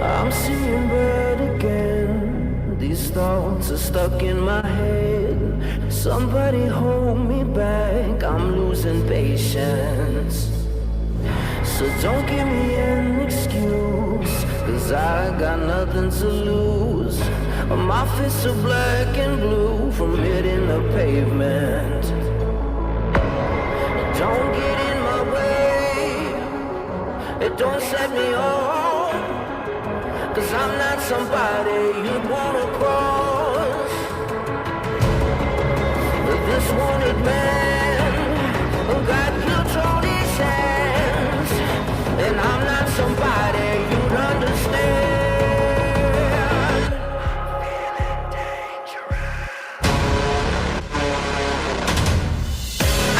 I'm seeing red again. These thoughts are stuck in my head. Somebody hold me back. I'm losing patience. So don't give me an excuse, 'cause I got nothing to lose. My fists are black and blue from hitting the pavement. Don't get in my way. It don't set me off, 'cause I'm not somebody you'd wanna cross. This wanted man got control his hands, and I'm not somebody you'd understand.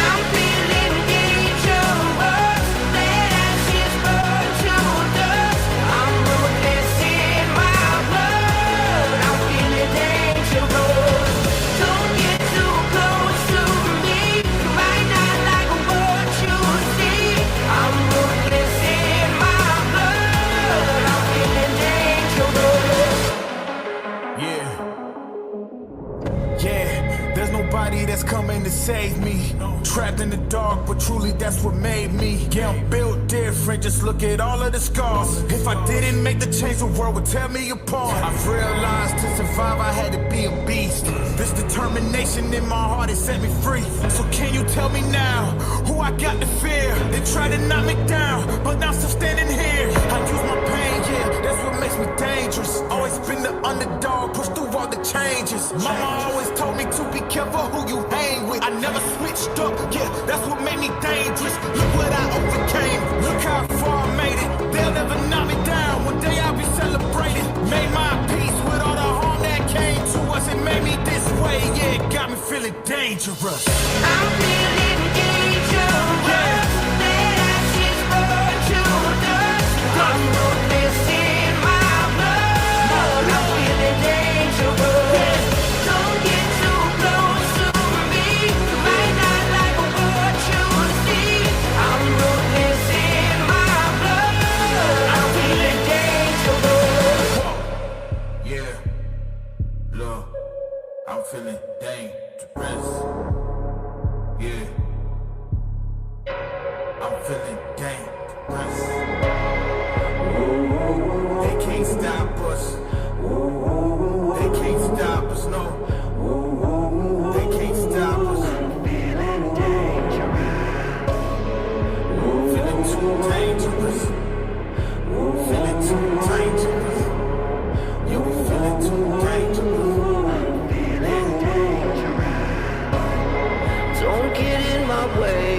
I'm feeling dangerous. Let ashes burn to dust. I'm ruthless in my blood. I'm feeling dangerous. Don't get too close to me. You might not like what you see. I'm ruthless in my blood. I'm feeling dangerous. Yeah, there's nobody that's coming to save me. Trapped in the dark, but truly that's what made me. Yeah, I'm built different, just look at all of the scars. If I didn't make the change, the world would tear me apart. I've realized to survive I had to be a beast. This determination in my heart has set me free. So can you tell me now who I got to fear? They try to knock me down, but now I'm still standing here. I use my pain, yeah, that's what makes me dangerous. Always been the underdog, pushed through all the changes. Mama always told me to be careful who you hang with. I never switched up, yeah, that's what made me dangerous. Look what I overcame, look how far I made it. They'll never knock me down, one day I'll be celebrated. Made my peace with all the harm that came to us. It made me this way, yeah, it got me feeling dangerous. I'm feeling dangerous. Let ashes burn to dust. I'm ruthless in my blood. I'm feeling dangerous. Don't get too close to me. You might not like what you see. I'm ruthless in my blood. I'm feeling dangerous. Yeah, look, I'm feeling dangerous. Yeah, I'm feeling dangerous. They can't stop us. They can't stop us, no. They can't stop us. Feeling dangerous. Feeling too dangerous. Feeling too dangerous. Yeah, we feeling too dangerous. Feeling dangerous. Don't get in my way.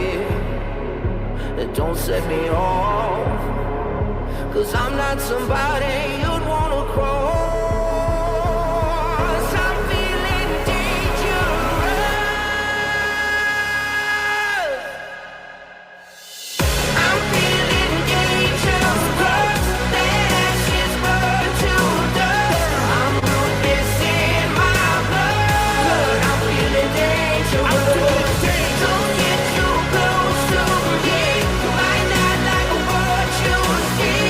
Don't set me off, 'cause I'm not somebody you'd wanna cross. I'm feeling dangerous. I'm feeling dangerous. Let ashes burn to dust. I'm ruthless in my blood. I'm feeling dangerous. Don't get too close to me. You might not like what you see.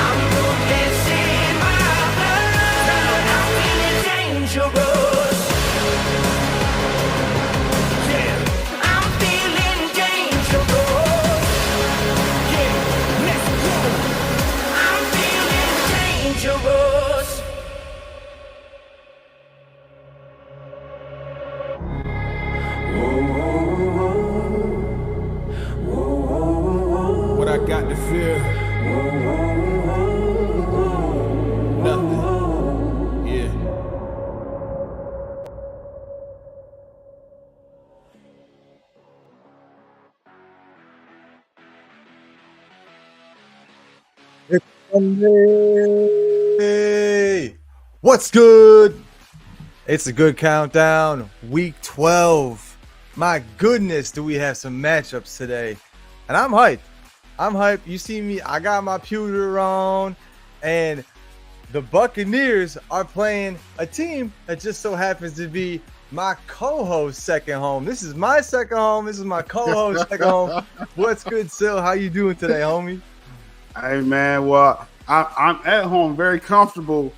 I'm ruthless in my blood. I'm feeling dangerous. Yeah, I'm feeling dangerous. yeah, let's go. I'm feeling dangerous. What I got to fear? Nothing. Yeah. It's Sunday. What's good? It's a good countdown. Week 12. My goodness, do we have some matchups today? And I'm hyped. I'm hyped. You see me, I got my pewter on, and the Buccaneers are playing a team that just so happens to be my co-host second home. This is my second home. This is my co-host second home. What's good, Syl? How you doing today, homie? Hey, man. Well, I'm at home, very comfortable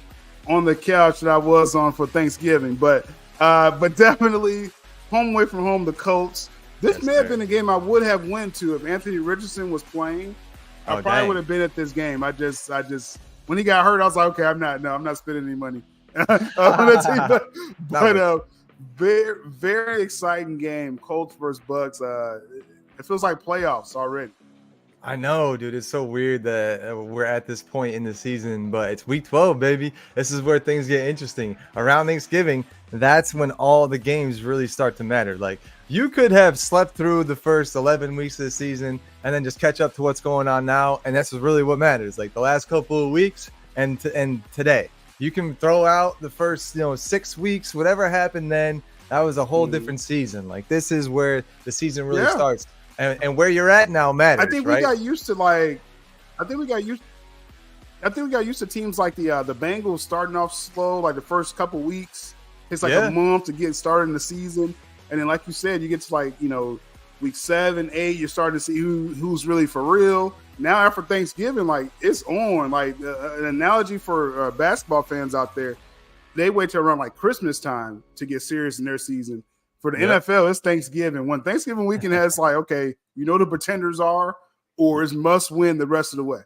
on the couch that I was on for Thanksgiving, but definitely home away from home. The Colts. This may have been a game I would have went to if Anthony Richardson was playing. I probably would have been at this game. I just when he got hurt, I was like, okay, I'm not spending any money. Very, very exciting game. Colts versus Bucks. It feels like playoffs already. I know, dude. It's so weird that we're at this point in the season, but it's week 12, baby. This is where things get interesting. Around Thanksgiving, that's when all the games really start to matter. Like, you could have slept through the first 11 weeks of the season and then just catch up to what's going on now, and that's really what matters. Like, the last couple of weeks and today. You can throw out the first, 6 weeks, whatever happened then. That was a whole different season. Like, this is where the season really starts. And where you're at now matters. I think we got used to teams like the Bengals starting off slow, like the first couple weeks. It's like a month to get started in the season, and then like you said, you get to week 7, 8, you're starting to see who's really for real. Now after Thanksgiving, like it's on. Like an analogy for basketball fans out there, they wait till around like Christmas time to get serious in their season. For the NFL, it's Thanksgiving. When Thanksgiving weekend has the pretenders are, or is must win the rest of the way.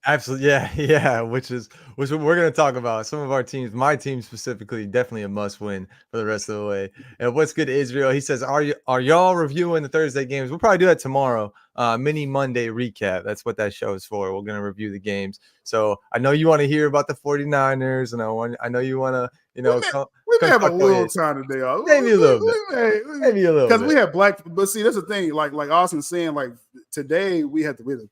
Absolutely, yeah. Which we're going to talk about. Some of our teams, my team specifically, definitely a must win for the rest of the way. And what's good, Israel? He says, are y'all reviewing the Thursday games? We'll probably do that tomorrow. Mini Monday recap. That's what that show is for. We're going to review the games. So I know you want to hear about the 49ers, and I know you want to. We may have a little time today. Maybe a little bit. Because we have but see, that's the thing. Like Austin's saying, like today we had the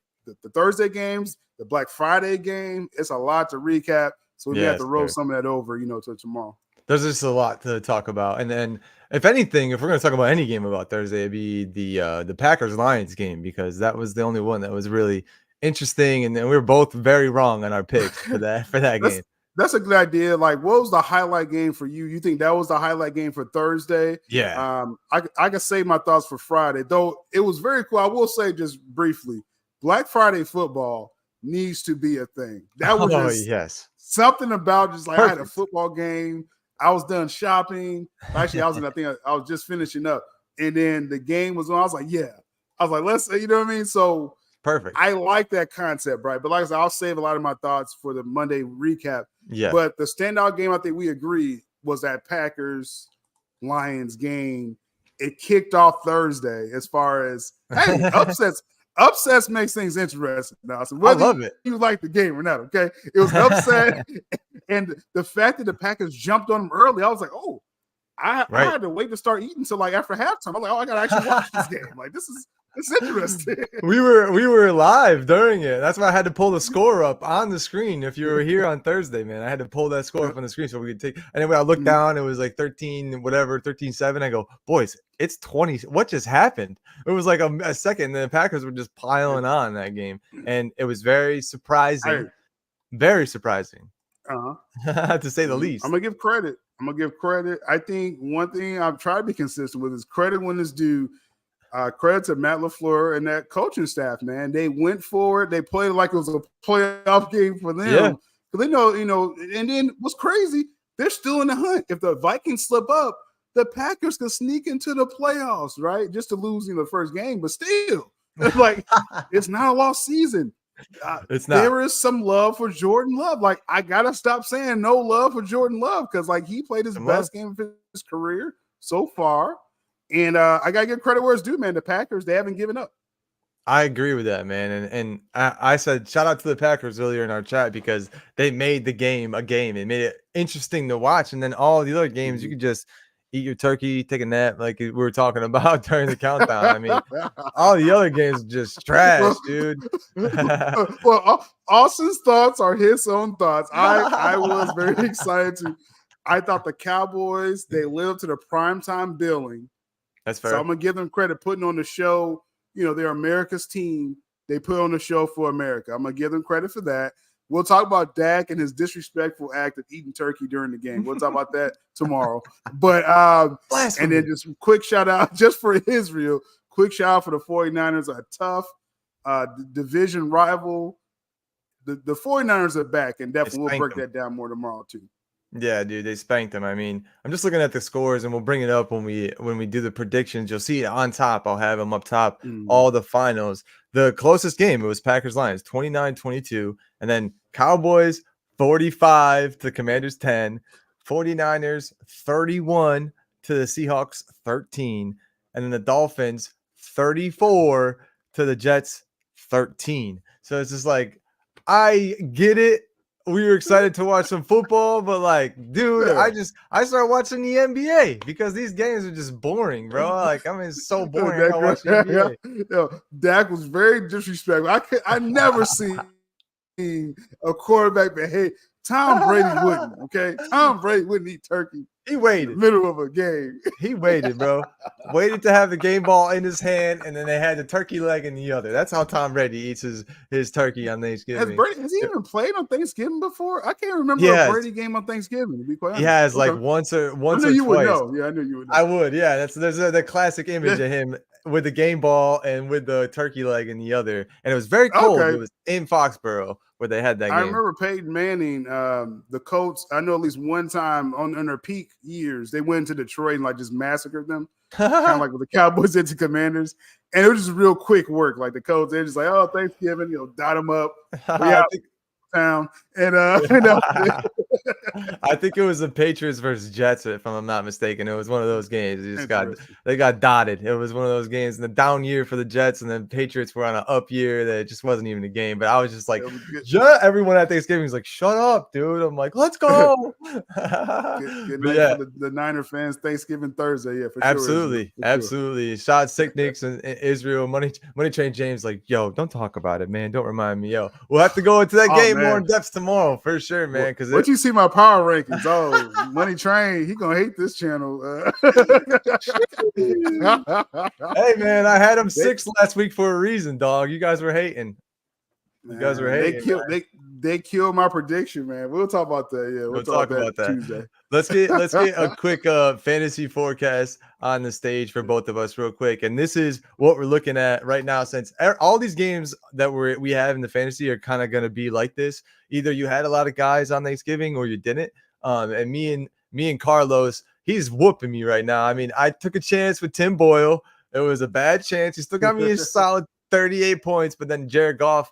Thursday games, the Black Friday game. It's a lot to recap, so we have to roll some of that over, to tomorrow. There's just a lot to talk about, and then if anything, if we're going to talk about any game about Thursday, it'd be the Packers-Lions game, because that was the only one that was really interesting, and we were both very wrong on our picks for that game. That's a good idea. Like, what was the highlight game for you? You think that was the highlight game for Thursday? Yeah. I can save my thoughts for Friday, though. It was very cool. I will say just briefly, Black Friday football needs to be a thing. That was something about just like I had a football game. I was done shopping. Actually, I was just finishing up, and then the game was on. I was like, let's, you know what I mean? So perfect. I like that concept, right? But like I said, I'll save a lot of my thoughts for the Monday recap. Yeah. But the standout game, I think we agree, was that Packers-Lions game. It kicked off Thursday as far as upsets. Upsets makes things interesting. Now, so I love it. You like the game or not, okay? It was an upset. And the fact that the Packers jumped on them early, I was like, oh, I had to wait to start eating until like after halftime. I'm like, I gotta actually watch this game. Like, it's interesting. We were live during it. That's why I had to pull the score up on the screen. If you were here on Thursday, man, I had to pull that score up on the screen so we could take. And then when I looked down, it was like 13-7. I go, boys, it's 20. What just happened? It was like a second, and the Packers were just piling on that game, and it was very surprising. Very surprising, to say the least. I'm gonna give credit. I think one thing I've tried to be consistent with is credit when it's due. Credit to Matt LaFleur and that coaching staff, man. They went forward. They played like it was a playoff game for them. Yeah. Because they know, and then what's crazy, they're still in the hunt. If the Vikings slip up, the Packers can sneak into the playoffs, right? Just to lose the first game, but still, like, it's not a lost season. It's not. There is some love for Jordan Love. Like, I got to stop saying no love for Jordan Love, because, like, he played his best game of his career so far. And I got to give credit where it's due, man. The Packers, they haven't given up. I agree with that, man. And I said shout out to the Packers earlier in our chat, because they made the game a game. It made it interesting to watch. And then all the other games, you could just eat your turkey, take a nap, like we were talking about during the countdown. I mean, all the other games just trash, dude. Well, Austin's thoughts are his own thoughts. I was very excited to. I thought the Cowboys, they lived to the primetime billing. That's fair. So I'm going to give them credit putting on the show. They're America's team. They put on the show for America. I'm going to give them credit for that. We'll talk about Dak and his disrespectful act of eating turkey during the game. We'll talk about that tomorrow. But and then just quick shout out just for Israel. Quick shout out for the 49ers, a tough division rival. The 49ers are back, and definitely we'll break that down more tomorrow too. Yeah, dude, they spanked them. I mean, I'm just looking at the scores, and we'll bring it up when we do the predictions. You'll see it on top. I'll have them up top, all the finals. The closest game, it was Packers-Lions, 29-22, and then Cowboys, 45 to Commanders 10, 49ers, 31 to the Seahawks, 13, and then the Dolphins, 34 to the Jets, 13. So it's just like, I get it. We were excited to watch some football, but like, dude, I started watching the NBA because these games are just boring, bro. Like, I mean, it's so boring. I watch the NBA. Yo, Dak was very disrespectful. I never seen a quarterback behave. Tom Brady wouldn't. Okay, Tom Brady wouldn't eat turkey. He waited. In the middle of a game. He waited, bro. Waited to have the game ball in his hand, and then they had the turkey leg in the other. That's how Tom Brady eats his turkey on Thanksgiving. Has he even played on Thanksgiving before? I can't remember a Brady game on Thanksgiving. To be quite honest. He has like once or twice. Would know. Yeah, I knew you would know. I would. Yeah, there's the classic image of him with the game ball and with the turkey leg in the other, and it was very cold. Okay. It was in Foxborough where they had that game. I remember Peyton Manning, the Colts. I know at least one time on their peak years, they went into Detroit and like just massacred them, kind of like with the Cowboys into Commanders. And it was just real quick work. Like the Colts, they're just like, oh, Thanksgiving, dot them up. Town and I think it was the Patriots versus Jets, if I'm not mistaken. It was one of those games. They got dotted. It was one of those games in the down year for the Jets, and then Patriots were on an up year that it just wasn't even a game. But I was just like, everyone at Thanksgiving was like, shut up, dude. I'm like, let's go. Good night for the Niner fans. Thanksgiving Thursday, yeah, for absolutely, sure. Absolutely. Shot Sick Nicks and Israel. Money Train James, like, yo, don't talk about it, man. Don't remind me, yo. We'll have to go into that game more in depth tomorroh for sure, man. Because you see my power rankings. Oh, Money Train, he gonna hate this channel. Hey man, I had him 6 last week for a reason, dog. You guys were hating. They killed my prediction, man. We'll talk about that. Yeah, we'll talk about that Tuesday. Let's get a quick fantasy forecast on the stage for both of us real quick. And this is what we're looking at right now, since all these games that we have in the fantasy are kind of going to be like this. Either you had a lot of guys on Thanksgiving or you didn't. And me and Carlos, he's whooping me right now. I mean, I took a chance with Tim Boyle. It was a bad chance. He still got me a solid 38 points, but then Jared Goff,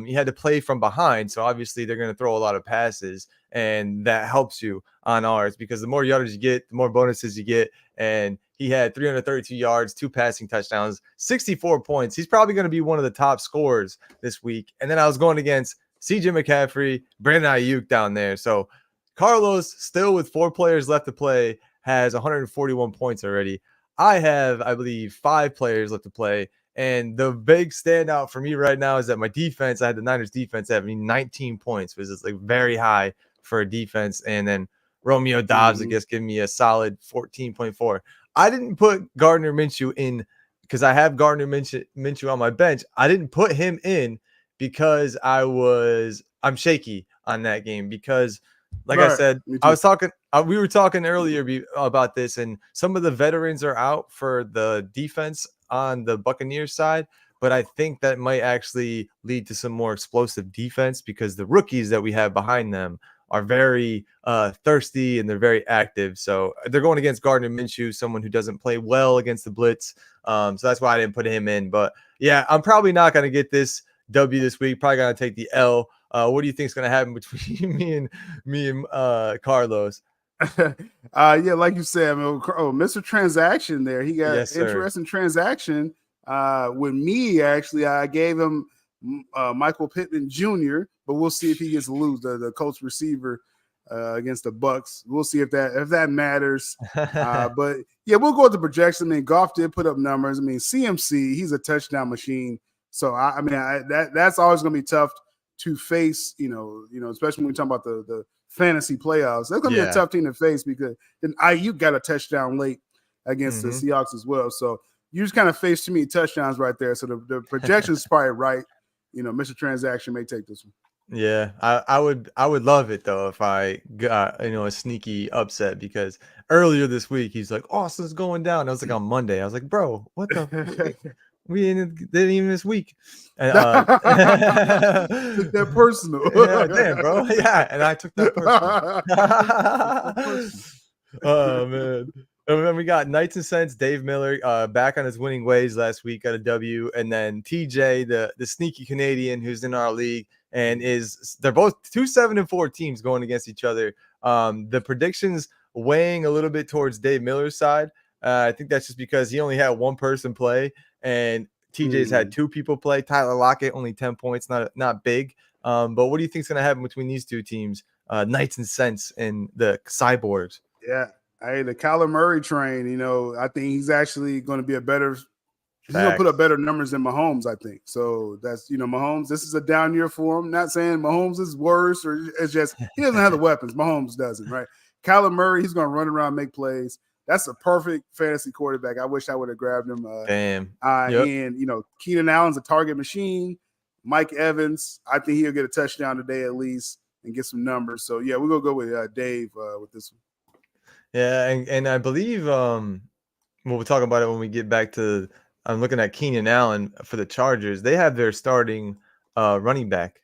he had to play from behind. So obviously they're going to throw a lot of passes, and that helps you on ours because the more yardage you get, the more bonuses you get. And he had 332 yards, 2 passing touchdowns, 64 points. He's probably going to be one of the top scorers this week. And then I was going against CJ McCaffrey, Brandon Ayuk down there. So Carlos, still with 4 players left to play, has 141 points already. I have, I believe, 5 players left to play. And the big standout for me right now is that my defense, I had the Niners defense having 19 points, which is like very high for a defense. And then Romeo Dobbs, I guess, giving me a solid 14.4. I didn't put Gardner Minshew in because I have Gardner Minshew on my bench. I didn't put him in because I'm shaky on that game because, like I said, we were talking earlier about this, and some of the veterans are out for the defense on the Buccaneers side, but I think that might actually lead to some more explosive defense because the rookies that we have behind them are very thirsty and they're very active. So they're going against Gardner Minshew, someone who doesn't play well against the blitz. So that's why I didn't put him in. But yeah, I'm probably not going to get this W this week. Probably going to take the L. What do you think is going to happen between me and Carlos? Yeah, like you said, I mean, Mr. Transaction there. He got interesting transaction with me. Actually, I gave him Michael Pittman Jr., but we'll see if he gets to lose the Colts receiver against the Bucks. We'll see if that matters. But yeah, we'll go with the projection. I mean, Goff did put up numbers. I mean, CMC, he's a touchdown machine. So that's always going to be tough to face. You know, especially when we talk about the fantasy playoffs. That's going to be a tough team to face because then Ayuk got a touchdown late against the Seahawks as well. So you just kind of face too many touchdowns right there. So the projection is probably right. You know, Mr. Transaction may take this one. Yeah, I would love it though if I got a sneaky upset because earlier this week he's like Austin's going down. I was like on Monday. I was like, bro, what the we didn't even this week. And, Took that personal. yeah, damn, bro. Yeah, and I took that personal. Personal. Oh man. And then we got Knights and Cents, Dave Miller, back on his winning ways last week, got a W, and then TJ, the sneaky Canadian who's in our league, and they're both 2-7-4 teams going against each other. The predictions weighing a little bit towards Dave Miller's side. I think that's just because he only had one person play, and TJ's had two people play. Tyler Lockett only 10 points, not big. But what do you think is going to happen between these two teams, Knights and Cents and the Cyborgs? Yeah. Hey, the Kyler Murray train, I think he's actually going to be he's going to put up better numbers than Mahomes, I think. So that's, Mahomes, this is a down year for him. Not saying Mahomes is worse or it's just he doesn't have the weapons. Mahomes doesn't, right? Kyler Murray, he's going to run around, make plays. That's a perfect fantasy quarterback. I wish I would have grabbed him. Damn. And, Keenan Allen's a target machine. Mike Evans, I think he'll get a touchdown today at least and get some numbers. So, yeah, we're going to go with Dave with this one. Yeah, and I believe we'll talk about it when we get back to. I'm looking at Keenan Allen for the Chargers. They have their starting running back,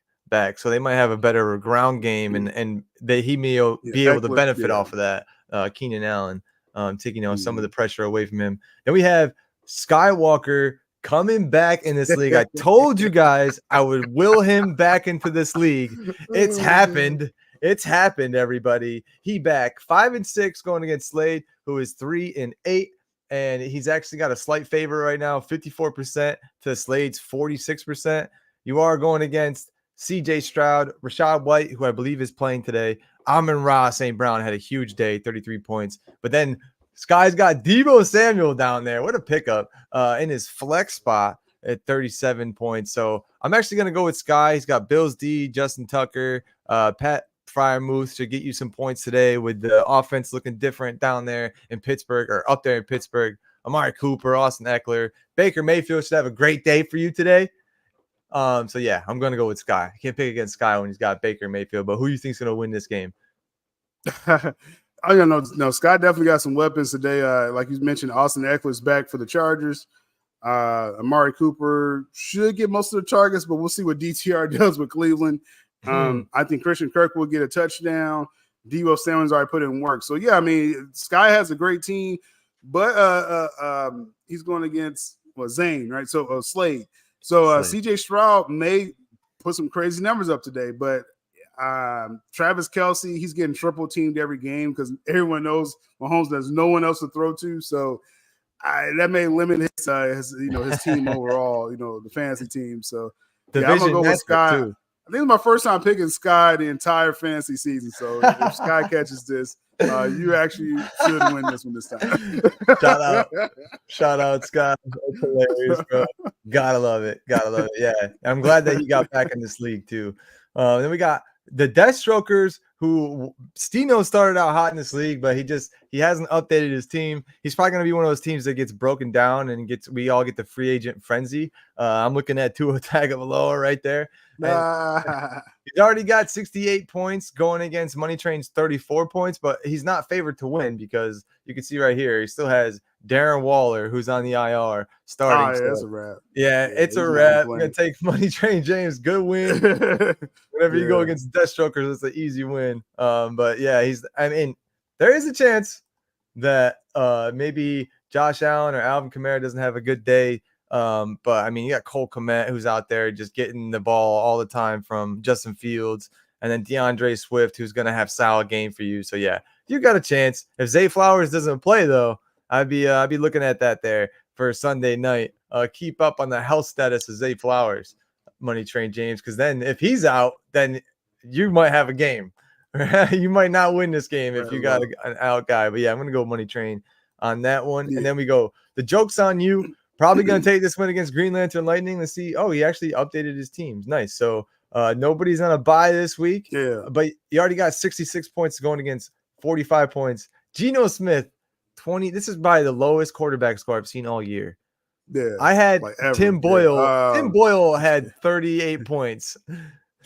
so they might have a better ground game, and he may be able to benefit off of that. Keenan Allen taking some of the pressure away from him. Then we have Skywalker coming back in this league. I told you guys I would will him back into this league. It's happened. It's happened, everybody. He back 5-6 going against Slade, who is 3-8, and he's actually got a slight favor right now, 54% to Slade's 46%. You are going against CJ Stroud, Rashad White, who I believe is playing today. Amon-Ra St. Brown had a huge day, 33 points. But then Sky's got Deebo Samuel down there. What a pickup in his flex spot at 37 points. So I'm actually going to go with Sky. He's got Bills D, Justin Tucker, Pat Fryermuth should get you some points today with the offense looking different down there in Pittsburgh or up there in Pittsburgh. Amari Cooper, Austin Eckler, Baker Mayfield should have a great day for you today. So yeah, I'm going to go with Sky. I can't pick against Sky when he's got Baker Mayfield, but who do you think is going to win this game? I don't know. No, Scott definitely got some weapons today. Like you mentioned, Austin Eckler's back for the Chargers. Amari Cooper should get most of the targets, but we'll see what DTR does with Cleveland. I think Christian Kirk will get a touchdown. Deebo Samuel's already put in work. So, yeah, I mean, Sky has a great team, but he's going against Zane, right? So, Slade. So, CJ Stroud may put some crazy numbers up today, but Travis Kelce, he's getting triple teamed every game because everyone knows Mahomes there's no one else to throw to. So, that may limit his team overall, the fantasy team. So, I'm going to go with Sky. Too. I think it's my first time picking Sky the entire fantasy season. So if Sky catches this, you actually should win this one this time. Shout out, Sky. That's hilarious, bro. Gotta love it. Yeah, I'm glad that he got back in this league too. Then we got the Deathstrokers, who Stino started out hot in this league, but he hasn't updated his team. He's probably gonna be one of those teams that gets broken down and we all get the free agent frenzy. I'm looking at Tua Tagovailoa right there. He's already got 68 points going against Money Train's 34 points, but he's not favored to win because you can see right here he still has Darren Waller, who's on the IR starting. Yeah, that's a wrap. Yeah, it's a wrap. We're gonna take Money Train James. Good win. Whenever you go against Deathstrokers, it's an easy win. But yeah, there is a chance that maybe Josh Allen or Alvin Kamara doesn't have a good day. But I mean, you got Cole Kmet who's out there just getting the ball all the time from Justin Fields, and then DeAndre Swift who's gonna have solid game for you. So yeah, you got a chance. If Zay Flowers doesn't play though, I'd be looking at that there for Sunday night. Keep up on the health status of Zay Flowers, Money Train James, because then if he's out, then you might have a game. You might not win this game if you got an out guy. But yeah, I'm gonna go Money Train on that one, and then we go. The joke's on you. Probably going to take this win against Green Lantern Lightning to see. Oh, he actually updated his teams. Nice. So nobody's on a bye this week. Yeah. But you already got 66 points going against 45 points. Geno Smith, 20. This is probably the lowest quarterback score I've seen all year. Yeah. I had Tim Boyle. Tim Boyle had 38 points.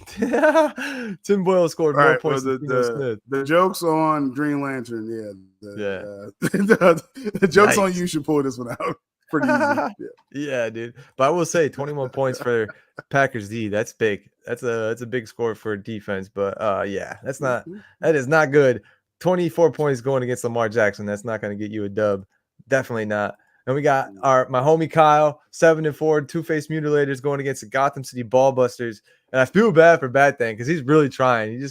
Tim Boyle scored All more right. Well, points than Geno Smith. the jokes on Green Lantern. Yeah. The jokes on Yikes. you should pull this one out. Pretty easy. Yeah. Yeah, dude. But I will say 21 points for Packers D. That's big. That's a big score for defense. But yeah, that is not good. 24 points going against Lamar Jackson. That's not going to get you a dub. Definitely not. And we got my homie Kyle, 7-4, two-face mutilators going against the Gotham City Ballbusters. And I feel bad for Bad Thing because he's really trying. He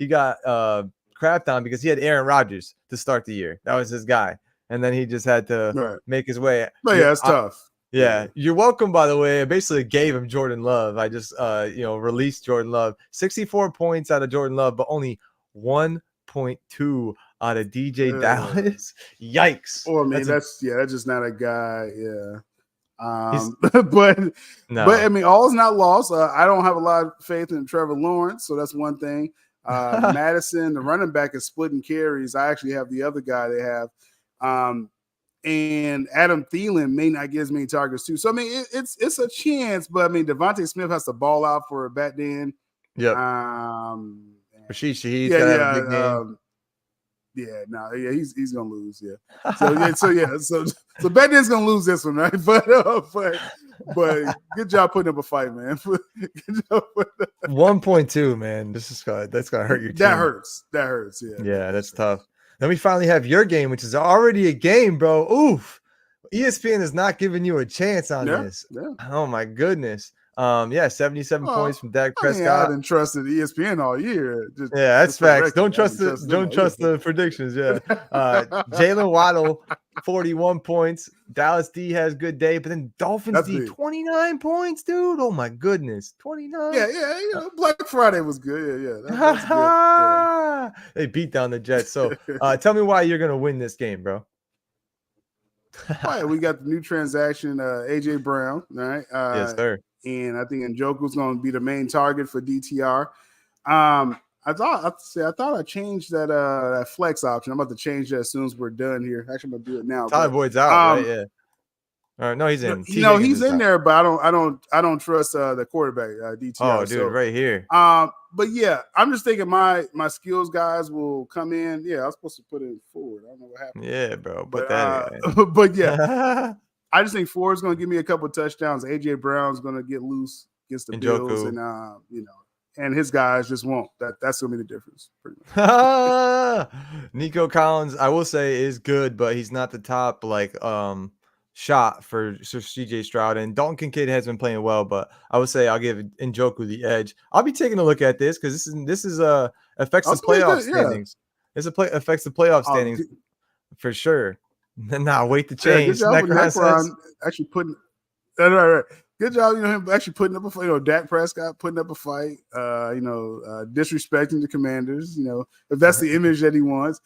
got crapped on because he had Aaron Rodgers to start the year. That was his guy. And then he just had to make his way. But yeah, it's tough. Yeah, you're welcome, by the way. I basically gave him Jordan Love. I just released Jordan Love. 64 points out of Jordan Love, but only 1.2 out of DJ Dallas. Yikes. Oh, I mean, that's just not a guy. Yeah. But I mean, all is not lost. I don't have a lot of faith in Trevor Lawrence, so that's one thing. Madison, the running back, is splitting carries. I actually have the other guy they have. And Adam Thielen may not get as many targets too. So I mean, it's a chance, but I mean, Devontae Smith has to ball out for a bat then. Yep. Rashid Shaheed's got to have a big game. He's gonna lose. Yeah. So Batman's gonna lose this one, right? But good job putting up a fight, man. 1.2, man. That's gonna hurt your team. That hurts. Yeah. Yeah, that's tough. Then we finally have your game, which is already a game, bro. Oof. ESPN is not giving you a chance on this. Yeah. Oh my goodness. 77 points from Dak Prescott. I haven't trusted ESPN all year. That's facts. Don't trust the predictions. Yeah. Jalen Waddle, 41 points. Dallas D has good day, but then Dolphins D, 29 points, dude. Oh my goodness. 29. Yeah. Black Friday was good. Yeah. That's good. Yeah. They beat down the Jets. So tell me why you're gonna win this game, bro. All right, we got the new transaction, AJ Brown. All right. Yes, sir. And I think Njoku's going to be the main target for DTR. I thought I changed that flex option. I'm about to change that as soon as we're done here. Actually, I'm going to do it now. Tyler Boyd's out, right? Yeah. All right, no, he's in. He's in there, but I don't trust the quarterback DTR. Oh, dude, right here. But yeah, I'm just thinking my skills guys will come in. Yeah, I was supposed to put it forward. I don't know what happened. Yeah, bro. But yeah. I just think Ford's going to give me a couple of touchdowns. AJ Brown's going to get loose against the Bills, and and his guys just won't. That's going to be the difference. Pretty much. Nico Collins, I will say, is good, but he's not the top shot for CJ Stroud. And Dalton Kincaid has been playing well, but I would say I'll give Njoku the edge. I'll be taking a look at this because this is affects the playoff standings. This affects the playoff standings for sure. Nah, wait to change. Good job actually putting. Right. Good job, him actually putting up a fight. Dak Prescott putting up a fight. Disrespecting the Commanders. If that's the image that he wants.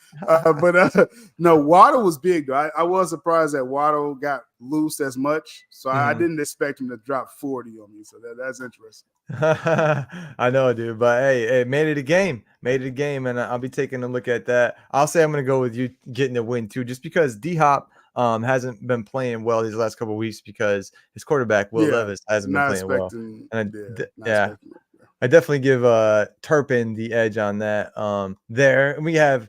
No, Waddle was big though. I was surprised that Waddle got loose as much. So I didn't expect him to drop 40 on me. So that's interesting. I know, dude. But hey, it made it a game. And I'll be taking a look at that. I'll say I'm going to go with you getting the win too, just because D-Hop hasn't been playing well these last couple of weeks because his quarterback Will Levis hasn't been playing well. And I definitely give Turpin the edge on that. There, and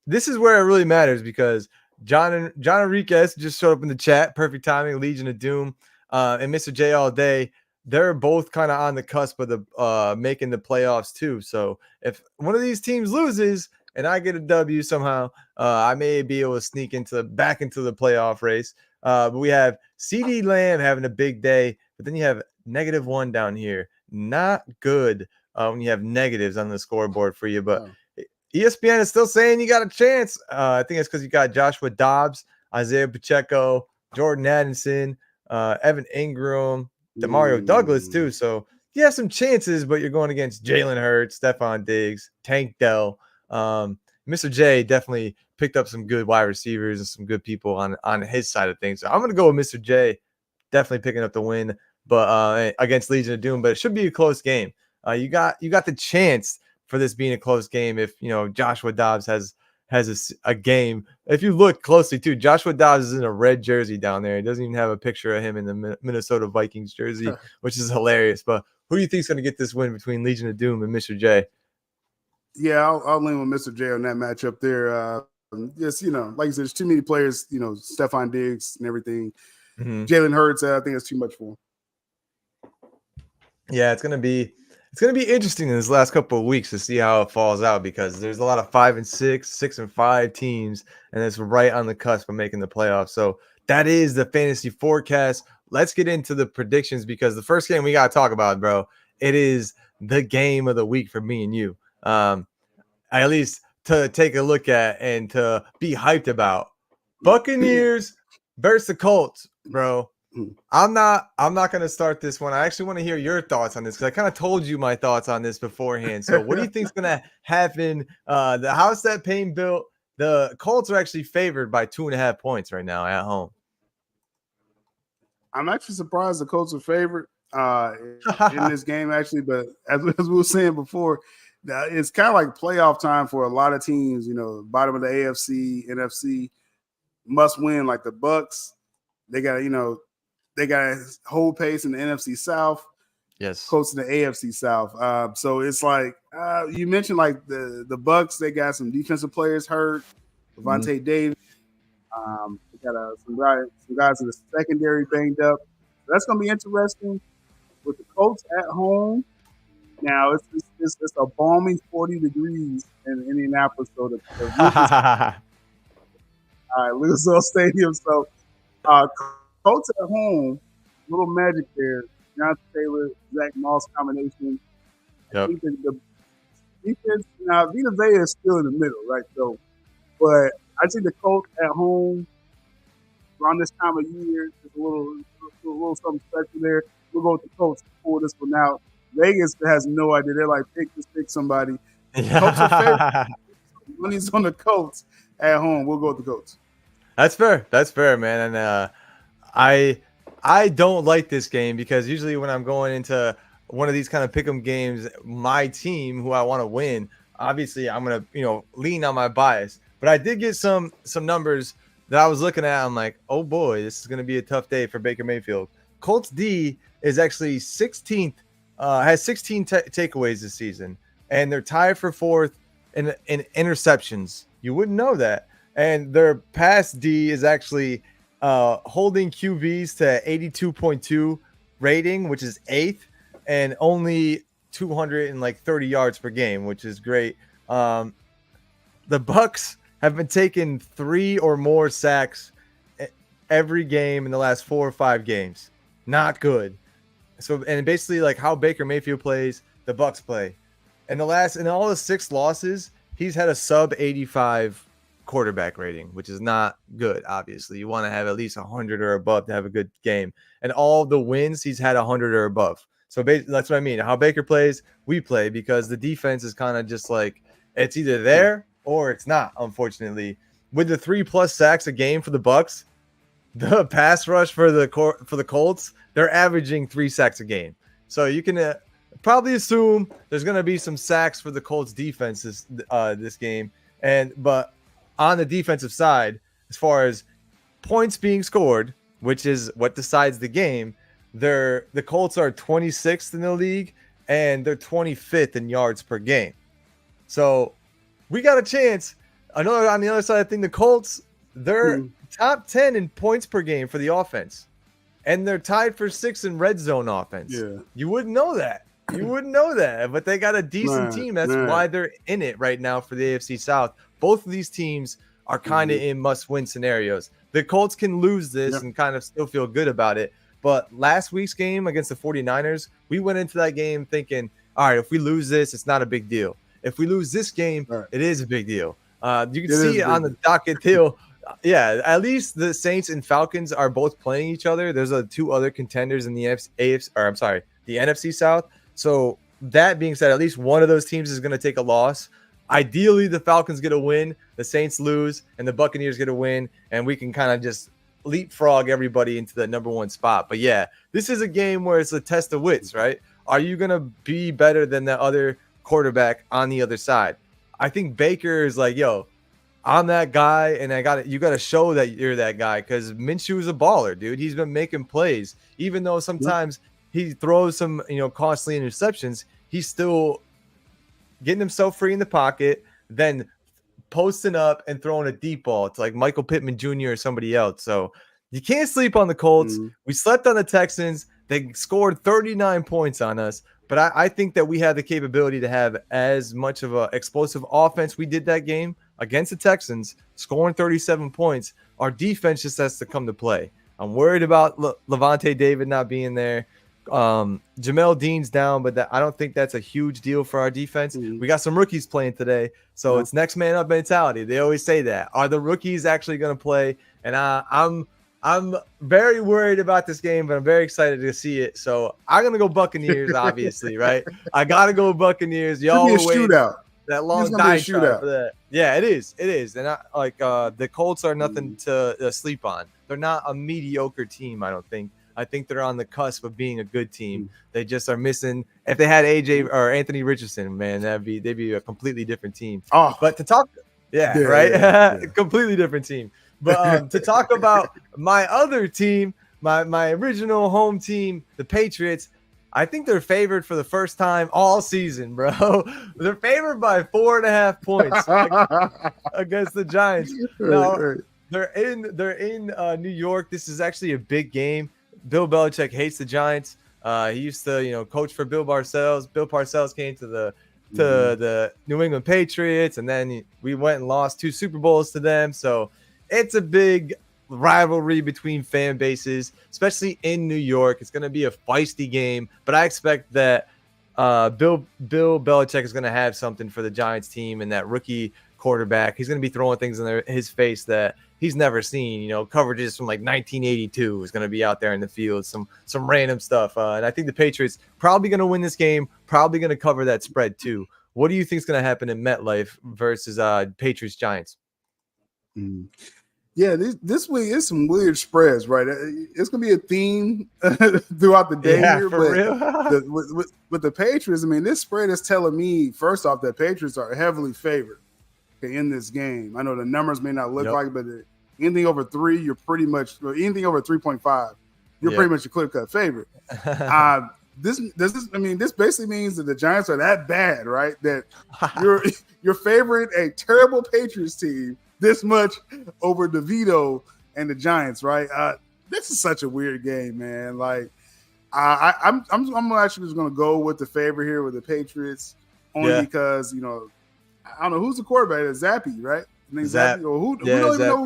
this is where it really matters because John Enriquez just showed up in the chat. Perfect timing. Legion of Doom and Mr. J all day. They're both kind of on the cusp of the making the playoffs too. So if one of these teams loses and I get a W somehow, I may be able to sneak back into the playoff race. But we have CD Lamb having a big day, but then you have -1 down here. Not good when you have negatives on the scoreboard for you. But ESPN is still saying you got a chance. I think it's because you got Joshua Dobbs, Isaiah Pacheco, Jordan Addison, Evan Ingram, Demario Douglas too. So you have some chances, but you're going against Jalen Hurts, Stephon Diggs, Tank Dell. Mr. J definitely picked up some good wide receivers and some good people on his side of things. So I'm going to go with Mr. J, definitely picking up the win, but against Legion of Doom. But it should be a close game. You got the chance for this being a close game if Joshua Dobbs has a game. If you look closely too, Joshua Dobbs is in a red jersey down there. He doesn't even have a picture of him in the Minnesota Vikings jersey, which is hilarious. But Who do you think is going to get this win between Legion of Doom and Mr. J? Yeah, I'll lean with Mr. J on that matchup there. Just, like you said, there's too many players, Stephon Diggs and everything. Mm-hmm. Jalen Hurts, I think it's too much for him. Yeah, it's gonna be interesting in this last couple of weeks to see how it falls out, because there's a lot of 5-6, 6-5 teams, and it's right on the cusp of making the playoffs. So that is the fantasy forecast. Let's get into the predictions, because the first game we gotta talk about, bro, it is the game of the week for me and you. At least to take a look at and to be hyped about. Buccaneers versus the Colts, bro. I'm not going to start this one. I actually want to hear your thoughts on this, because I kind of told you my thoughts on this beforehand. So what do you think is going to happen? The house that Payne built, the Colts are actually favored by 2.5 points right now at home. I'm actually surprised the Colts are favored in this game, actually. But as we were saying before, it's kind of like playoff time for a lot of teams. Bottom of the AFC, NFC must win. Like the Bucks, they got to hold pace in the NFC South. Yes, Colts in the AFC South. So it's like you mentioned, like the Bucks, they got some defensive players hurt. Devontae Davis. They got some guys in the secondary banged up. So that's going to be interesting. With the Colts at home, now it's a balmy 40 degrees in Indianapolis. So the Lucas Oil Stadium. So Colts at home, little magic there. Jonathan Taylor, Zach Moss combination. Yep. I think the defense, now Vita Vea is still in the middle, right? So, but I think the Colts at home around this time of year, there's a little something special there. We'll go with the Colts to pull this one out. Vegas has no idea. They're like, pick somebody. Colts are favorite. Money's on the Colts at home. We'll go with the Colts. That's fair. That's fair, man. And I don't like this game, because usually when I'm going into one of these kind of pick'em games, my team who I want to win, obviously I'm gonna lean on my bias. But I did get some numbers that I was looking at. I'm like, oh boy, this is gonna be a tough day for Baker Mayfield. Colts D is actually 16th, has 16 takeaways this season, and they're tied for 4th in interceptions. You wouldn't know that. And their pass D is actually holding QBs to 82.2 rating, which is 8th, and only 230 yards per game, which is great. The Bucks have been taking 3 or more sacks every game in the last 4 or 5 games. Not good. So, and basically like how Baker Mayfield plays, the Bucks play. In all the 6 losses, he's had a sub 85 quarterback rating, which is not good. Obviously, you want to have at least 100 or above to have a good game. And all the wins, he's had 100 or above. So that's what I mean. How Baker plays, we play, because the defense is kind of just like, it's either there or it's not. Unfortunately, with the 3+ sacks a game for the Bucks, the pass rush for the Colts, they're averaging 3 sacks a game. So you can probably assume there's going to be some sacks for the Colts defense this game. But on the defensive side, as far as points being scored, which is what decides the game, the Colts are 26th in the league, and they're 25th in yards per game. So we got a chance. I know on the other side, I think the Colts, they're top 10 in points per game for the offense, and they're tied for 6th in red zone offense. Yeah. You wouldn't know that. But they got a decent team. That's why they're in it right now for the AFC South. Both of these teams are kind of in must-win scenarios. The Colts can lose this and kind of still feel good about it. But last week's game against the 49ers, we went into that game thinking, all right, if we lose this, it's not a big deal. If we lose this game, it is a big deal. You can see it on the docket too. Yeah, at least the Saints and Falcons are both playing each other. There's 2 other contenders in the the NFC South. So that being said, at least one of those teams is going to take a loss. Ideally, the Falcons get a win, the Saints lose, and the Buccaneers get a win, and we can kind of just leapfrog everybody into the number 1 spot. But yeah, this is a game where it's a test of wits, right? Are you going to be better than the other quarterback on the other side? I think Baker is like, yo, I'm that guy, and you got to show that you're that guy, because Minshew is a baller, dude. He's been making plays, even though sometimes he throws some, costly interceptions, he's still getting himself free in the pocket, then posting up and throwing a deep ball to like Michael Pittman Jr. or somebody else. So you can't sleep on the Colts. We slept on the Texans. They scored 39 points on us. But I think that we have the capability to have as much of an explosive offense. We did that game against the Texans, scoring 37 points. Our defense just has to come to play. I'm worried about Levante David not being there. Jamel Dean's down, but I don't think that's a huge deal for our defense. We got some rookies playing today, so it's next man up mentality. They always say that. Are the rookies actually going to play? And I'm very worried about this game, but I'm very excited to see it. So I'm gonna go Buccaneers, obviously, right? I gotta go Buccaneers. Y'all It's gonna be a shootout. That long die shootout for that. Yeah, it is. It is. And the Colts are nothing to sleep on. They're not a mediocre team, I don't think. I think they're on the cusp of being a good team. They just are missing. If they had AJ or Anthony Richardson, man, they'd be a completely different team. Oh, but to talk, right? Yeah. Completely different team. But to talk about my other team, my original home team, the Patriots, I think they're favored for the first time all season, bro. They're favored by 4.5 points against the Giants. Now, they're in New York. This is actually a big game. Bill Belichick hates the Giants. He used to, coach for Bill Parcells. Bill Parcells came to the New England Patriots, and then we went and lost 2 Super Bowls to them. So it's a big rivalry between fan bases, especially in New York. It's going to be a feisty game, but I expect that Bill Belichick is going to have something for the Giants team, and that rookie quarterback, he's going to be throwing things in his face that he's never seen. Coverages from like 1982 is going to be out there in the field, some random stuff. And I think the Patriots probably going to win this game, probably going to cover that spread too. What do you think is going to happen in MetLife versus Patriots Giants? Yeah, this week is some weird spreads, right? It's gonna be a theme throughout the day here, but with the Patriots, I mean, this spread is telling me first off that Patriots are heavily favored in this game. I know the numbers may not look like it, but anything over 3, you're pretty much, or anything over 3.5, you're pretty much a clear-cut favorite. This basically means that the Giants are that bad, right? That you're favoring a terrible Patriots team this much over DeVito and the Giants, right? This is such a weird game, man. Like, I'm actually just going to go with the favorite here with the Patriots, only because I don't know who's the quarterback. It's Zappy, right? Zappy, or who don't even know.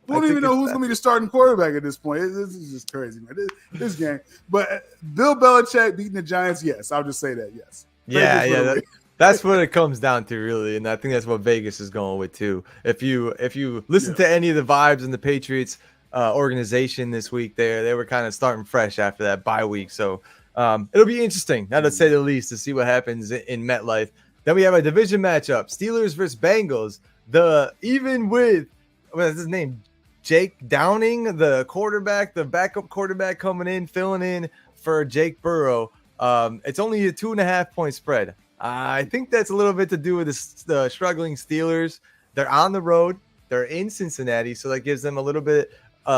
We don't even know who's going to be the starting quarterback at this point. This is just crazy, man. This game, but Bill Belichick beating the Giants, yes, I'll just say that, yes. Yeah. That's what it comes down to, really, and I think that's what Vegas is going with too. If you listen to any of the vibes in the Patriots organization this week, they were kind of starting fresh after that bye week, so it'll be interesting, now to say the least, to see what happens in MetLife. Then we have a division matchup: Steelers versus Bengals. What's his name? Jake Downing, the quarterback, the backup quarterback coming in, filling in for Jake Burrow. It's only a 2.5 point spread. I think that's a little bit to do with the struggling Steelers. They're on the road. They're in Cincinnati, so that gives them a little bit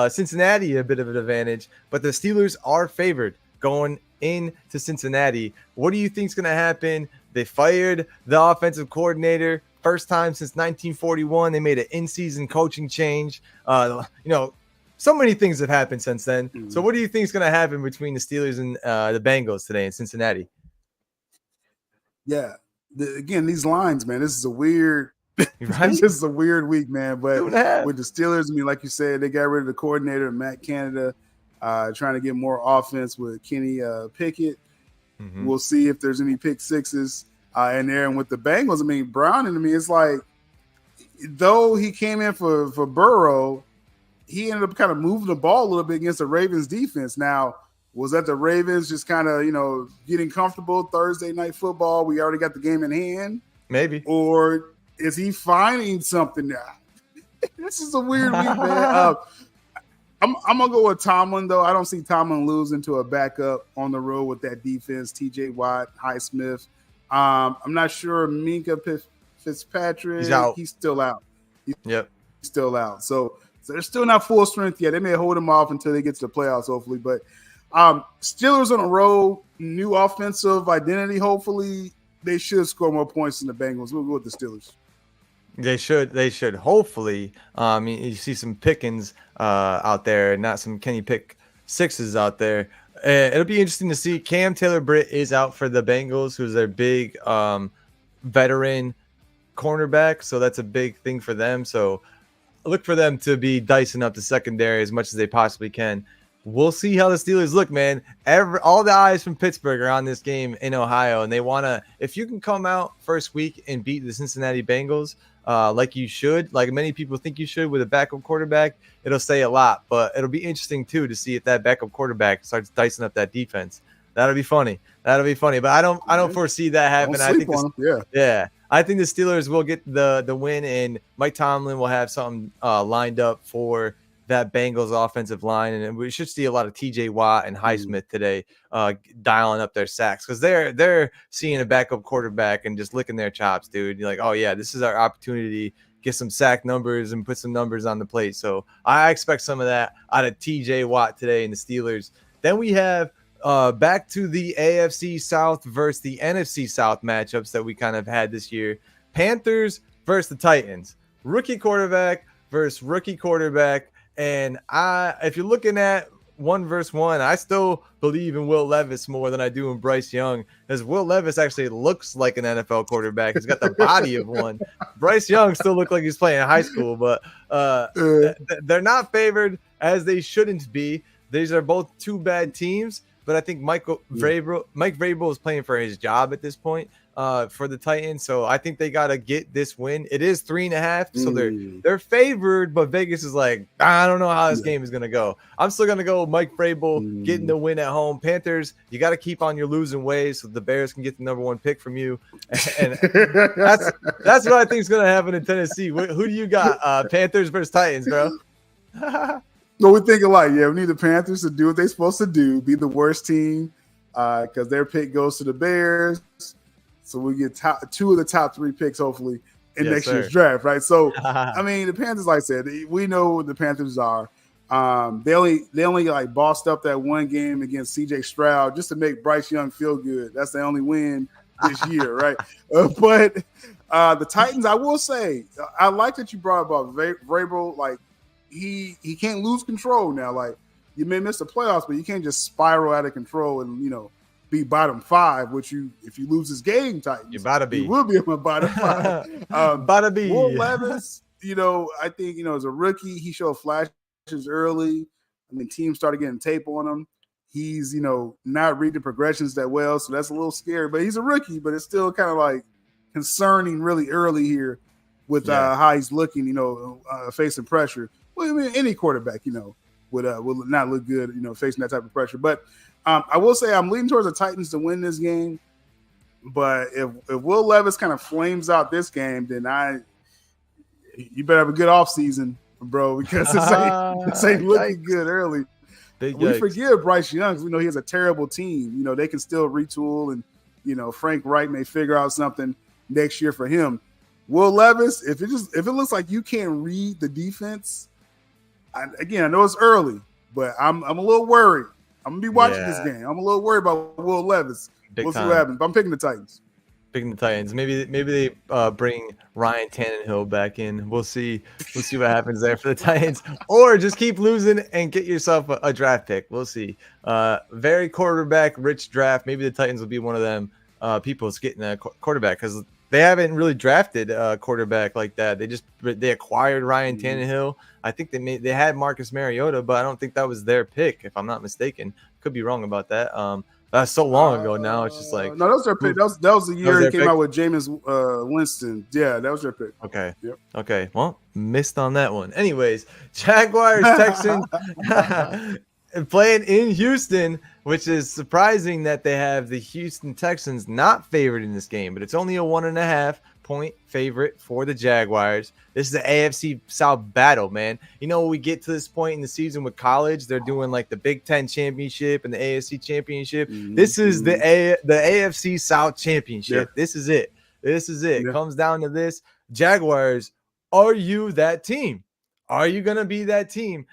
Cincinnati a bit of an advantage. But the Steelers are favored going into Cincinnati. What do you think is going to happen? They fired the offensive coordinator. First time since 1941. They made an in-season coaching change. So many things have happened since then. So what do you think is going to happen between the Steelers and the Bengals today in Cincinnati? Yeah. Again, these lines, man, this is a weird this is a weird week, man. But with the Steelers, I mean, like you said, they got rid of the coordinator, Matt Canada, trying to get more offense with Kenny Pickett. We'll see if there's any pick sixes in there. And with the Bengals, I mean, Browning, it's like, though he came in for Burrow, he ended up kind of moving the ball a little bit against the Ravens defense. Now, was that the Ravens just kind of, getting comfortable Thursday night football? We already got the game in hand. Maybe. Or is he finding something now? This is a weird week, man. I'm going to go with Tomlin, though. I don't see Tomlin losing to a backup on the road with that defense, T.J. Watt, Highsmith. I'm not sure Minkah Fitzpatrick. He's out. He's still out. He's still out. So they're still not full strength yet. They may hold him off until they get to the playoffs, hopefully. But Steelers on a roll, new offensive identity. Hopefully, they should score more points than the Bengals. We'll go with the Steelers. They should. Hopefully, you see some Pickens out there, not some Kenny Pick sixes out there. It'll be interesting to see. Cam Taylor-Britt is out for the Bengals, who's their big veteran cornerback, so that's a big thing for them. So look for them to be dicing up the secondary as much as they possibly can. We'll see how the Steelers look, man. All the eyes from Pittsburgh are on this game in Ohio, and they want to – if you can come out first week and beat the Cincinnati Bengals like you should, like many people think you should with a backup quarterback, it'll say a lot. But it'll be interesting, too, to see if that backup quarterback starts dicing up that defense. That'll be funny. But I don't foresee that happening. I think I think the Steelers will get the win, and Mike Tomlin will have something lined up for that Bengals offensive line, and we should see a lot of TJ Watt and Highsmith today dialing up their sacks, because they're seeing a backup quarterback and just licking their chops, dude. You're like, oh yeah, this is our opportunity, get some sack numbers and put some numbers on the plate. So I expect some of that out of TJ Watt today in the Steelers. Then we have back to the AFC South versus the NFC South matchups that we kind of had this year. Panthers versus the Titans. Rookie quarterback versus rookie quarterback. And if you're looking at 1-versus-1, I still believe in Will Levis more than I do in Bryce Young, because Will Levis actually looks like an NFL quarterback. He's got the body of one. Bryce Young still looks like he's playing in high school, but they're not favored as they shouldn't be. These are both two bad teams, but I think Mike Vrabel is playing for his job at this point for the Titans. So I think they got to get this win. It is 3.5, so they're favored, but Vegas is like, I don't know how this game is going to go. I'm still going to go Mike Vrabel getting the win at home. Panthers, you got to keep on your losing ways so the Bears can get the number 1 pick from you. And that's what I think is going to happen in Tennessee. Who do you got? Panthers versus Titans, bro? No, we think alike. Yeah, we need the Panthers to do what they're supposed to do, be the worst team, because their pick goes to the Bears. So we get 2 of the top 3 picks, hopefully, in next year's draft, right? So, I mean, the Panthers, like I said, we know what the Panthers are. They only like bossed up that one game against C.J. Stroud just to make Bryce Young feel good. That's the only win this year, right? But the Titans, I will say, I like that you brought about Vrabel. Like, he can't lose control now. Like, you may miss the playoffs, but you can't just spiral out of control and, be bottom 5, which if you lose this game, Titans, you better be. You will be on the bottom 5. Better be. Will Levis, I think, as a rookie, he showed flashes early. I mean, teams started getting tape on him. He's, not reading progressions that well, so that's a little scary. But he's a rookie, but it's still kind of like concerning really early here with how he's looking, facing pressure. Well, I mean, any quarterback, would not look good, facing that type of pressure. But I will say I'm leaning towards the Titans to win this game. But if Will Levis kind of flames out this game, then you better have a good offseason, bro, because this ain't looking good early. We forgive Bryce Young because we know he has a terrible team. They can still retool, and Frank Wright may figure out something next year for him. Will Levis, if it looks like you can't read the defense, I know it's early, but I'm a little worried. I'm gonna be watching this game. I'm a little worried about Will Levis. We'll see what happens. But I'm picking the Titans. Maybe they bring Ryan Tannehill back in. We'll see what happens there for the Titans, or just keep losing and get yourself a draft pick. We'll see. Very quarterback rich draft. Maybe the Titans will be one of them people getting a quarterback, because they haven't really drafted a quarterback like that. They acquired Ryan Tannehill. I think they had Marcus Mariota, but I don't think that was their pick, if I'm not mistaken. Could be wrong about that. That's so long ago now. It's just like, no, that was their pick. That was the year he came out with Jameis Winston. Yeah, that was their pick. Okay. Yep. Okay. Well, missed on that one. Anyways, Jaguars Texans playing in Houston, which is surprising that they have the Houston Texans not favored in this game, but it's only a 1.5 point favorite for the Jaguars. This is the AFC South battle, man. We get to this point in the season with college, they're doing like the Big Ten championship and the AFC championship. This is the AFC South championship. Yeah. This is it. Yeah. It comes down to this. Jaguars, are you that team? Are you going to be that team?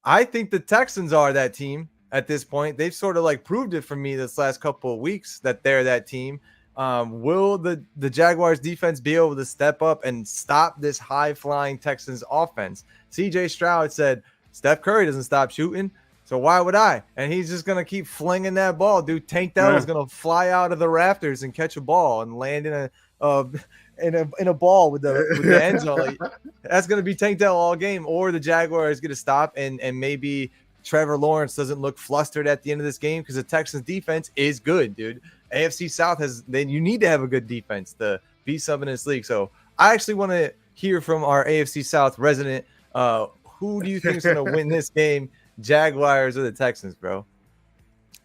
I think the Texans are that team. at this point. They've sort of like proved it for me this last couple of weeks that they're that team. Will the Jaguars defense be able to step up and stop this high flying Texans offense? CJ Stroud said Steph Curry doesn't stop shooting, so why would I? And he's just gonna keep flinging that ball, dude. Tank Dell is gonna fly out of the rafters and catch a ball and land in a ball with the end zone. Like, that's gonna be Tank Dell all game, or the Jaguars gonna stop and maybe Trevor Lawrence doesn't look flustered at the end of this game because the Texans defense is good, dude. AFC South you need to have a good defense to be something in this league. So I actually want to hear from our AFC South resident. Who do you think is going to win this game, Jaguars or the Texans, bro?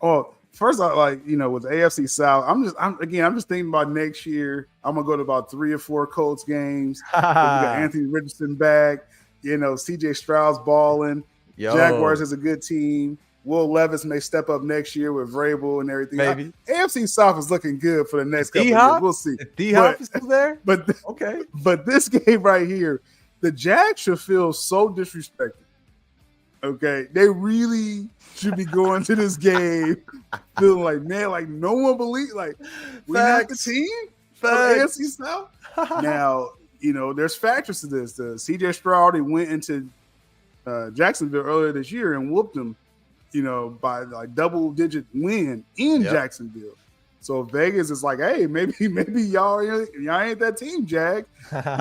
Oh, first off, like, with the AFC South, I'm just thinking about next year. I'm gonna go to about 3 or 4 Colts games. We got Anthony Richardson back. CJ Stroud's balling. Jaguars is a good team. Will Levis may step up next year with Vrabel and everything. Maybe. AFC South is looking good for the next couple of years. We'll see. D-Hop is still there? But okay. But this game right here, the Jags should feel so disrespected. Okay. They really should be going to this game feeling like, man, like no one believes, like, we're not the team for the AFC South. Now, there's factors to this. The CJ Stroud, he went into Jacksonville earlier this year and whooped them, by like double-digit win in Jacksonville. So Vegas is like, hey, maybe y'all ain't that team, Jag.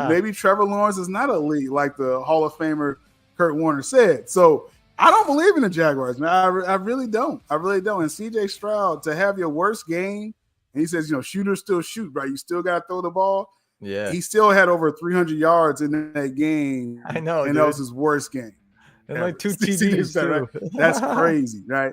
Maybe Trevor Lawrence is not elite like the Hall of Famer Kurt Warner said. So I don't believe in the Jaguars, man. I really don't. And CJ Stroud, to have your worst game, and he says, shooters still shoot, right? You still got to throw the ball. Yeah. He still had over 300 yards in that game. I know, and dude. that was his worst game. And like 2 TDs, right? That's crazy, right?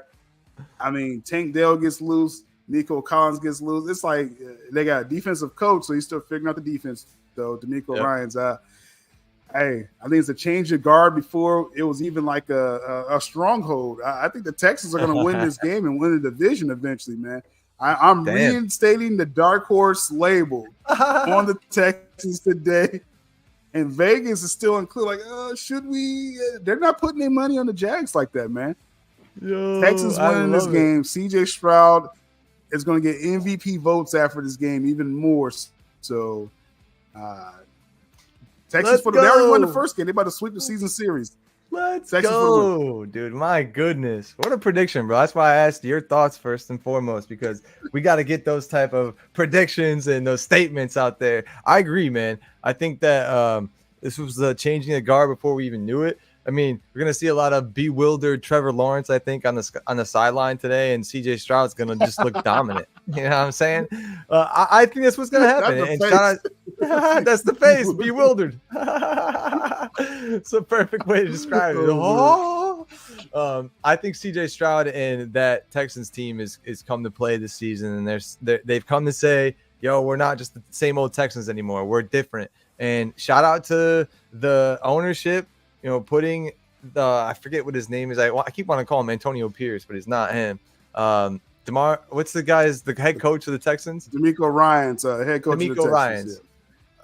I mean, Tank Dell gets loose. Nico Collins gets loose. It's like they got a defensive coach, so he's still figuring out the defense, though. D'Amico Ryans. Hey, I think it's a change of guard before it was even like a stronghold. I think the Texans are going to win this game and win the division eventually, man. I'm reinstating the dark horse label on the Texans today. And Vegas is still included. Like, should we? They're not putting their money on the Jags like that, man. Texans winning this game. CJ Stroud is going to get MVP votes after this game, even more. So, Texans they already won the first game. They're about to sweep the season series. Let's go, dude. My goodness. What a prediction, bro. That's why I asked your thoughts first and foremost, because we got to get those type of predictions and those statements out there. I agree, man. I think that this was the changing of guard before we even knew it. I mean, we're going to see a lot of bewildered Trevor Lawrence, I think, on the sideline today, and CJ Stroud's going to just look dominant. You know what I'm saying? I think that's what's going to happen. And that's the face, bewildered. It's a perfect way to describe it. I think CJ Stroud and that Texans team is come to play this season, and they've come to say, yo, we're not just the same old Texans anymore. We're different. And shout out to the ownership, putting I forget what his name is. I keep wanting to call him Antonio Pierce, but it's not him. What's the head coach of the Texans? D'Amico Ryans, head coach of the Texans. Ryans.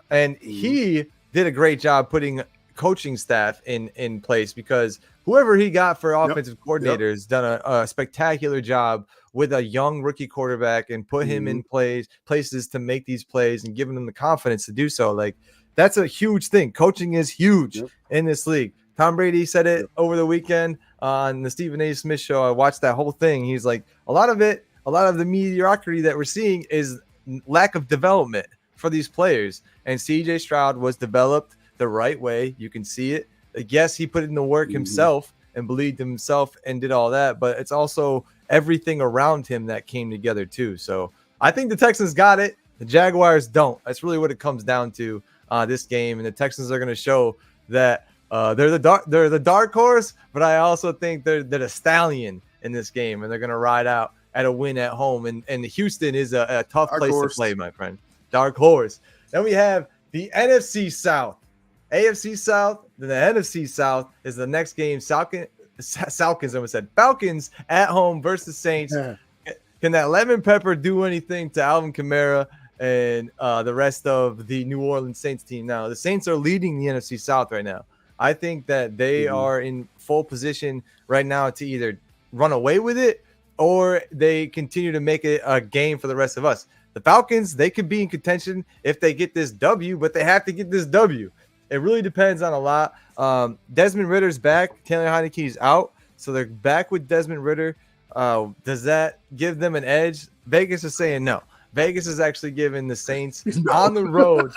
And he did a great job putting coaching staff in place, because whoever he got for offensive coordinator has done a spectacular job with a young rookie quarterback and put him in places to make these plays and giving him the confidence to do so. Like, that's a huge thing. Coaching is huge in this league. Tom Brady said it over the weekend on the Stephen A. Smith show. I watched that whole thing. He's like, a lot of the mediocrity that we're seeing is lack of development for these players. And CJ Stroud was developed the right way. You can see it. Yes, he put in the work himself and believed in himself and did all that, but it's also everything around him that came together too. So I think the Texans got it. The Jaguars don't. That's really what it comes down to this game. And the Texans are going to show that they're the dark horse, but I also think they're the stallion in this game, and they're going to ride out at a win at home. And Houston is a tough place to play, my friend. Dark horse. Then we have the NFC South. AFC South, then the NFC South is the next game. Falcons at home versus Saints. Can that lemon pepper do anything to Alvin Kamara and the rest of the New Orleans Saints team? Now, the Saints are leading the NFC South right now. I think that they are in full position right now to either run away with it, or they continue to make it a game for the rest of us. The Falcons, they could be in contention if they get this W, but they have to get this W. It really depends on a lot. Desmond Ritter's back. Taylor Heineke's out. So they're back with Desmond Ridder. Does that give them an edge? Vegas is saying no. Vegas is actually giving the Saints on the road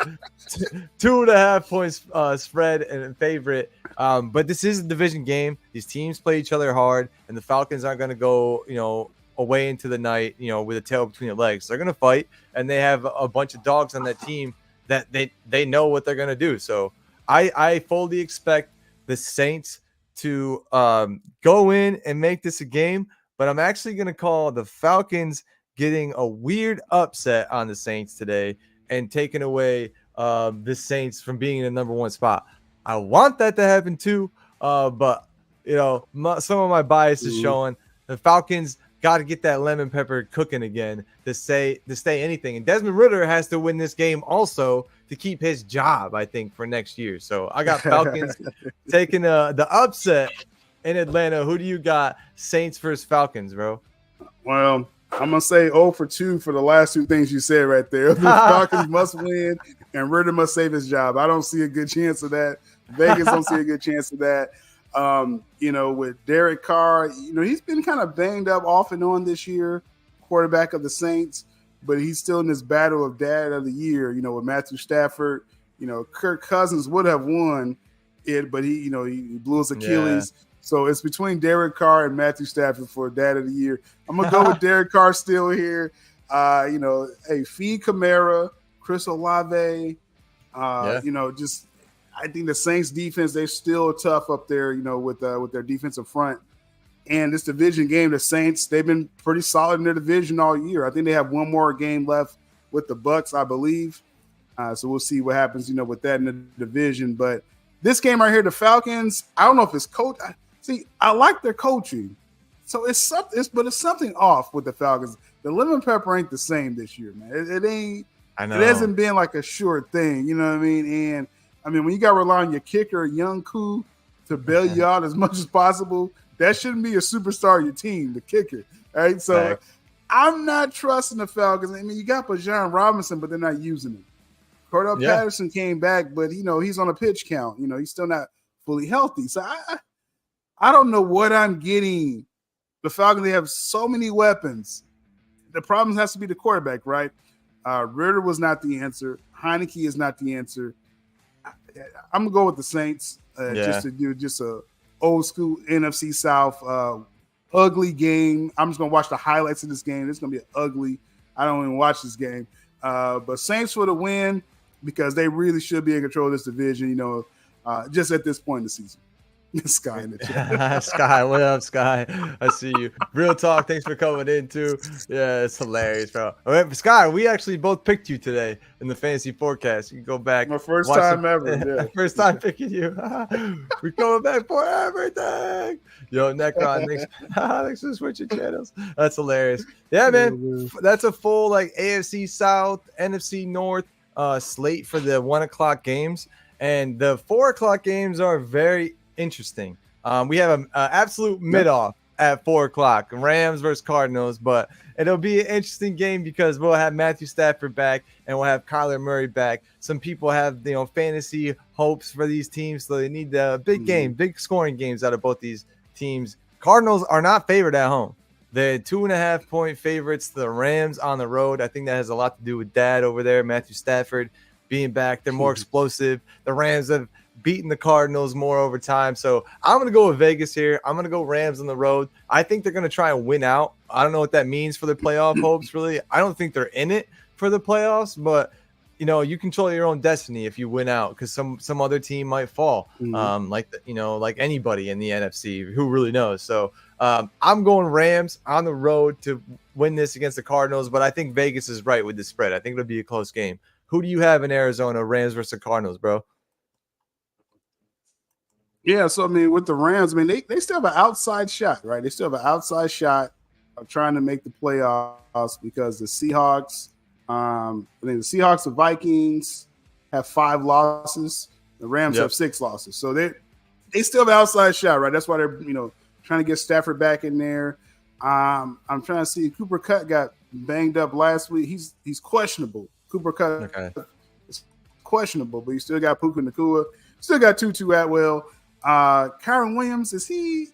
2.5 points spread and favorite. But this is a division game. These teams play each other hard, and the Falcons aren't going to go, away into the night, with a tail between their legs. They're going to fight, and they have a bunch of dogs on that team that they know what they're going to do. So I fully expect the Saints to go in and make this a game, but I'm actually going to call the Falcons getting a weird upset on the Saints today and taking away the Saints from being in the number 1 spot. I want that to happen too, but some of my bias is showing the Falcons got to get that lemon pepper cooking again to stay anything. And Desmond Ridder has to win this game also to keep his job, I think, for next year. So I got Falcons taking the upset in Atlanta. Who do you got? Saints versus Falcons, bro? Well, I'm going to say 0 for 2 for the last 2 things you said right there. The Falcons must win, and Ridder must save his job. I don't see a good chance of that. Vegas don't see a good chance of that. With Derek Carr, he's been kind of banged up off and on this year, quarterback of the Saints, but he's still in this battle of dad of the year, with Matthew Stafford. Kirk Cousins would have won it, but he blew his Achilles. Yeah. So it's between Derek Carr and Matthew Stafford for dad of the year. I'm going to go with Derek Carr still here. Feed Kamara, Chris Olave, I think the Saints defense, they're still tough up there, with their defensive front. And this division game, the Saints, they've been pretty solid in their division all year. I think they have one more game left with the Bucks, I believe. So we'll see what happens, with that in the division. But this game right here, the Falcons, I don't know if it's coach. I like their coaching. So it's something off with the Falcons. The lemon pepper ain't the same this year, man. It ain't. I know. It hasn't been like a sure thing, you know what I mean? And when you got to rely on your kicker, Young Koo, to bail you out as much as possible, that shouldn't be a superstar of your team, the kicker. Right? So I'm not trusting the Falcons. You got Bijan Robinson, but they're not using him. Cordell Patterson came back, but he's on a pitch count. He's still not fully healthy. So I don't know what I'm getting. The Falcons, they have so many weapons. The problem has to be the quarterback, right? Ridder was not the answer. Heineke is not the answer. I'm gonna go with the Saints just to do a old school NFC South ugly game. I'm just gonna watch the highlights of this game. It's gonna be ugly. I don't even watch this game. But Saints for the win because they really should be in control of this division. Just at this point in the season. Sky in the chat. Sky, what up, Sky? I see you. Real talk. Thanks for coming in too. Yeah, it's hilarious, bro. Sky, we actually both picked you today in the fantasy forecast. You can go back. My first time ever. Yeah. First time picking you. We're coming back for everything. Yo, Necron, thanks for switching channels. That's hilarious. Yeah, man. That's a full AFC South, NFC North slate for the 1 o'clock games, and the 4 o'clock games are very interesting. We have an absolute mid-off at 4 o'clock, Rams versus Cardinals, but it'll be an interesting game because we'll have Matthew Stafford back and we'll have Kyler Murray back. Some people have fantasy hopes for these teams, so they need the big game, big scoring games out of both these teams. Cardinals are not favored at home. They're 2.5 point favorites. The Rams on the road. I think that has a lot to do with dad over there, Matthew Stafford being back. They're more explosive. The Rams have beating the Cardinals more over time. So I'm going to go with Vegas here. I'm going to go Rams on the road. I think they're going to try and win out. I don't know what that means for the playoff hopes, really. I don't think they're in it for the playoffs, but you control your own destiny if you win out because some other team might fall. Like anybody in the NFC, who really knows. So I'm going Rams on the road to win this against the Cardinals, but I think Vegas is right with the spread. I think it'll be a close game. Who do you have in Arizona, Rams versus Cardinals, bro? Yeah, so with the Rams, they still have an outside shot, right? They still have an outside shot of trying to make the playoffs because the Seahawks, the Vikings have 5 losses. The Rams have 6 losses, so they still have an outside shot, right? That's why they're trying to get Stafford back in there. I'm trying to see. Cooper Kupp got banged up last week. He's questionable. Cooper Kupp is questionable, but you still got Puka Nacua. Still got Tutu Atwell. Kyron Williams, is he?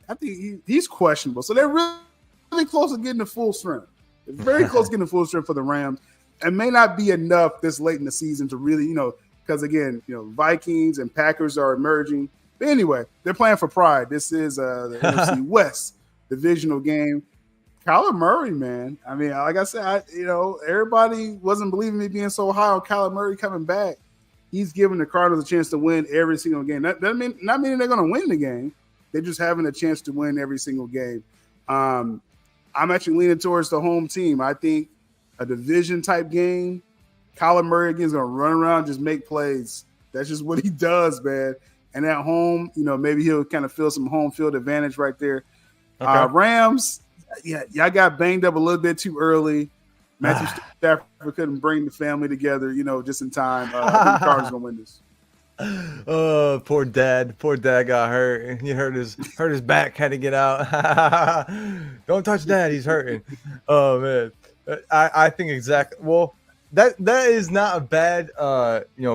I think he's questionable. So they're really close to getting the full strength. They're very close to getting the full strength for the Rams. It may not be enough this late in the season to really, because again, Vikings and Packers are emerging. But anyway, they're playing for pride. This is the NFC West divisional game. Kyler Murray, man. I mean, like I said, everybody wasn't believing me being so high on Kyler Murray coming back. He's giving the Cardinals a chance to win every single game. That doesn't not meaning they're going to win the game. They're just having a chance to win every single game. I'm actually leaning towards the home team. I think a division type game, Kyler Murray again is going to run around, just make plays. That's just what he does, man. And at home, maybe he'll kind of feel some home field advantage right there. Okay. Rams, y'all got banged up a little bit too early. Matthew Stafford couldn't bring the family together, just in time. I think the Cardinals going to win this. Oh, poor dad. Poor dad got hurt. He hurt his back, had to get out. Don't touch dad. He's hurting. Oh, man. I think exactly. Well, that is not a bad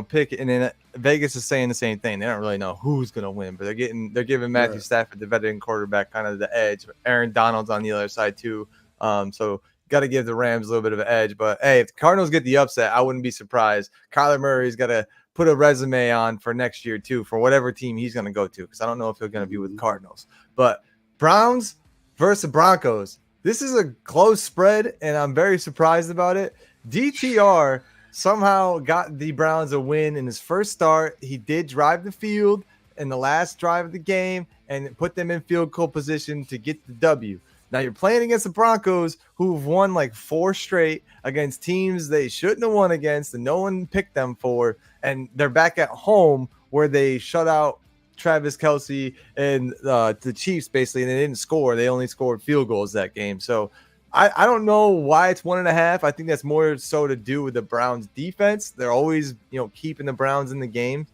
pick. And then Vegas is saying the same thing. They don't really know who's going to win, but they're giving Matthew Stafford, the veteran quarterback, kind of the edge. Aaron Donald's on the other side too. So got to give the Rams a little bit of an edge. But hey, if the Cardinals get the upset, I wouldn't be surprised. Kyler Murray's got to put a resume on for next year too, for whatever team he's going to go to, because I don't know if he's going to be with the Cardinals. But Browns versus Broncos. This is a close spread, and I'm very surprised about it. DTR somehow got the Browns a win in his first start. He did drive the field in the last drive of the game and put them in field goal position to get the W. Now you're playing against the Broncos, who've won like 4 straight against teams they shouldn't have won against and no one picked them for. And they're back at home where they shut out Travis Kelce and the Chiefs basically, and they didn't score. They only scored field goals that game. So I don't know why it's 1.5. I think that's more so to do with the Browns defense. They're always, keeping the Browns in the game.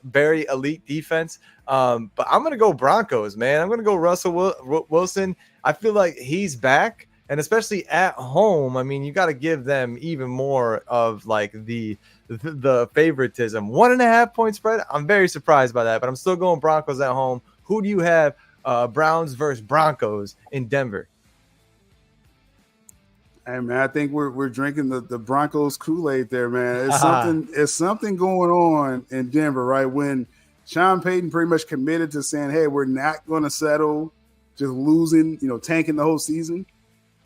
Very elite defense. But I'm going to go Broncos, man. I'm going to go Russell Wilson. I feel like he's back, and especially at home. I mean, you got to give them even more of like the favoritism. 1.5 point spread. I'm very surprised by that, but I'm still going Broncos at home. Who do you have? Browns versus Broncos in Denver. Hey man, I think we're drinking the Broncos Kool-Aid there, man. It's something going on in Denver, right? When Sean Payton pretty much committed to saying, "Hey, we're not going to settle just losing, tanking the whole season,"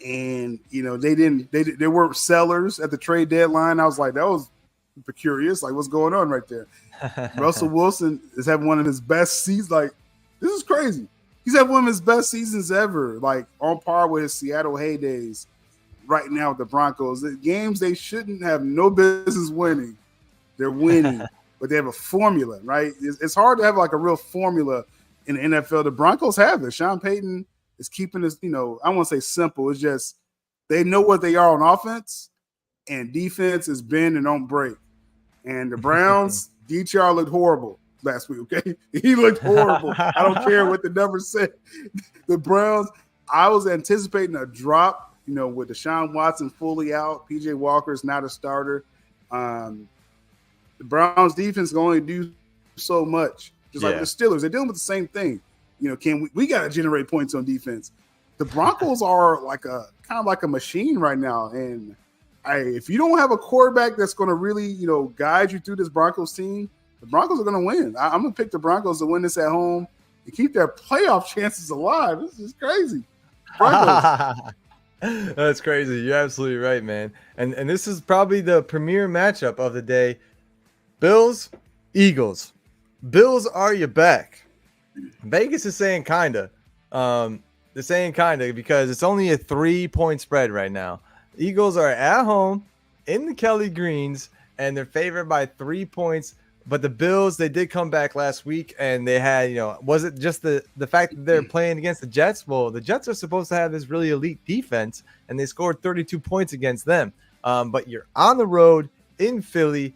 and they weren't sellers at the trade deadline. I was like, that was curious. Like, what's going on right there? Russell Wilson is having one of his best seasons. Like, this is crazy. He's having one of his best seasons ever. Like, on par with his Seattle heydays. Right now with the Broncos, the games they shouldn't have no business winning, they're winning, but they have a formula, right? It's hard to have like a real formula in the NFL. The Broncos have it. Sean Payton is keeping this, I won't say simple. It's just they know what they are on offense, and defense is bend and don't break. And the Browns, DTR looked horrible last week, okay? He looked horrible. I don't care what the numbers say. The Browns, I was anticipating a drop. With Deshaun Watson fully out, PJ Walker's not a starter. The Browns defense can only do so much. Just like the Steelers, they're dealing with the same thing. We got to generate points on defense. The Broncos are like kind of like a machine right now. And if you don't have a quarterback that's going to really, guide you through this Broncos team, the Broncos are going to win. I'm going to pick the Broncos to win this at home and keep their playoff chances alive. This is crazy. Broncos. That's crazy. You're absolutely right, man. And this is probably the premier matchup of the day. Bills, Eagles. Bills, are you back? Vegas is saying kinda. They're saying kinda because it's only a 3-point spread right now. Eagles are at home in the Kelly Greens, and they're favored by 3 points. But the Bills, they did come back last week, and they had, was it just the fact that they're playing against the Jets? Well, the Jets are supposed to have this really elite defense, and they scored 32 points against them. But you're on the road in Philly.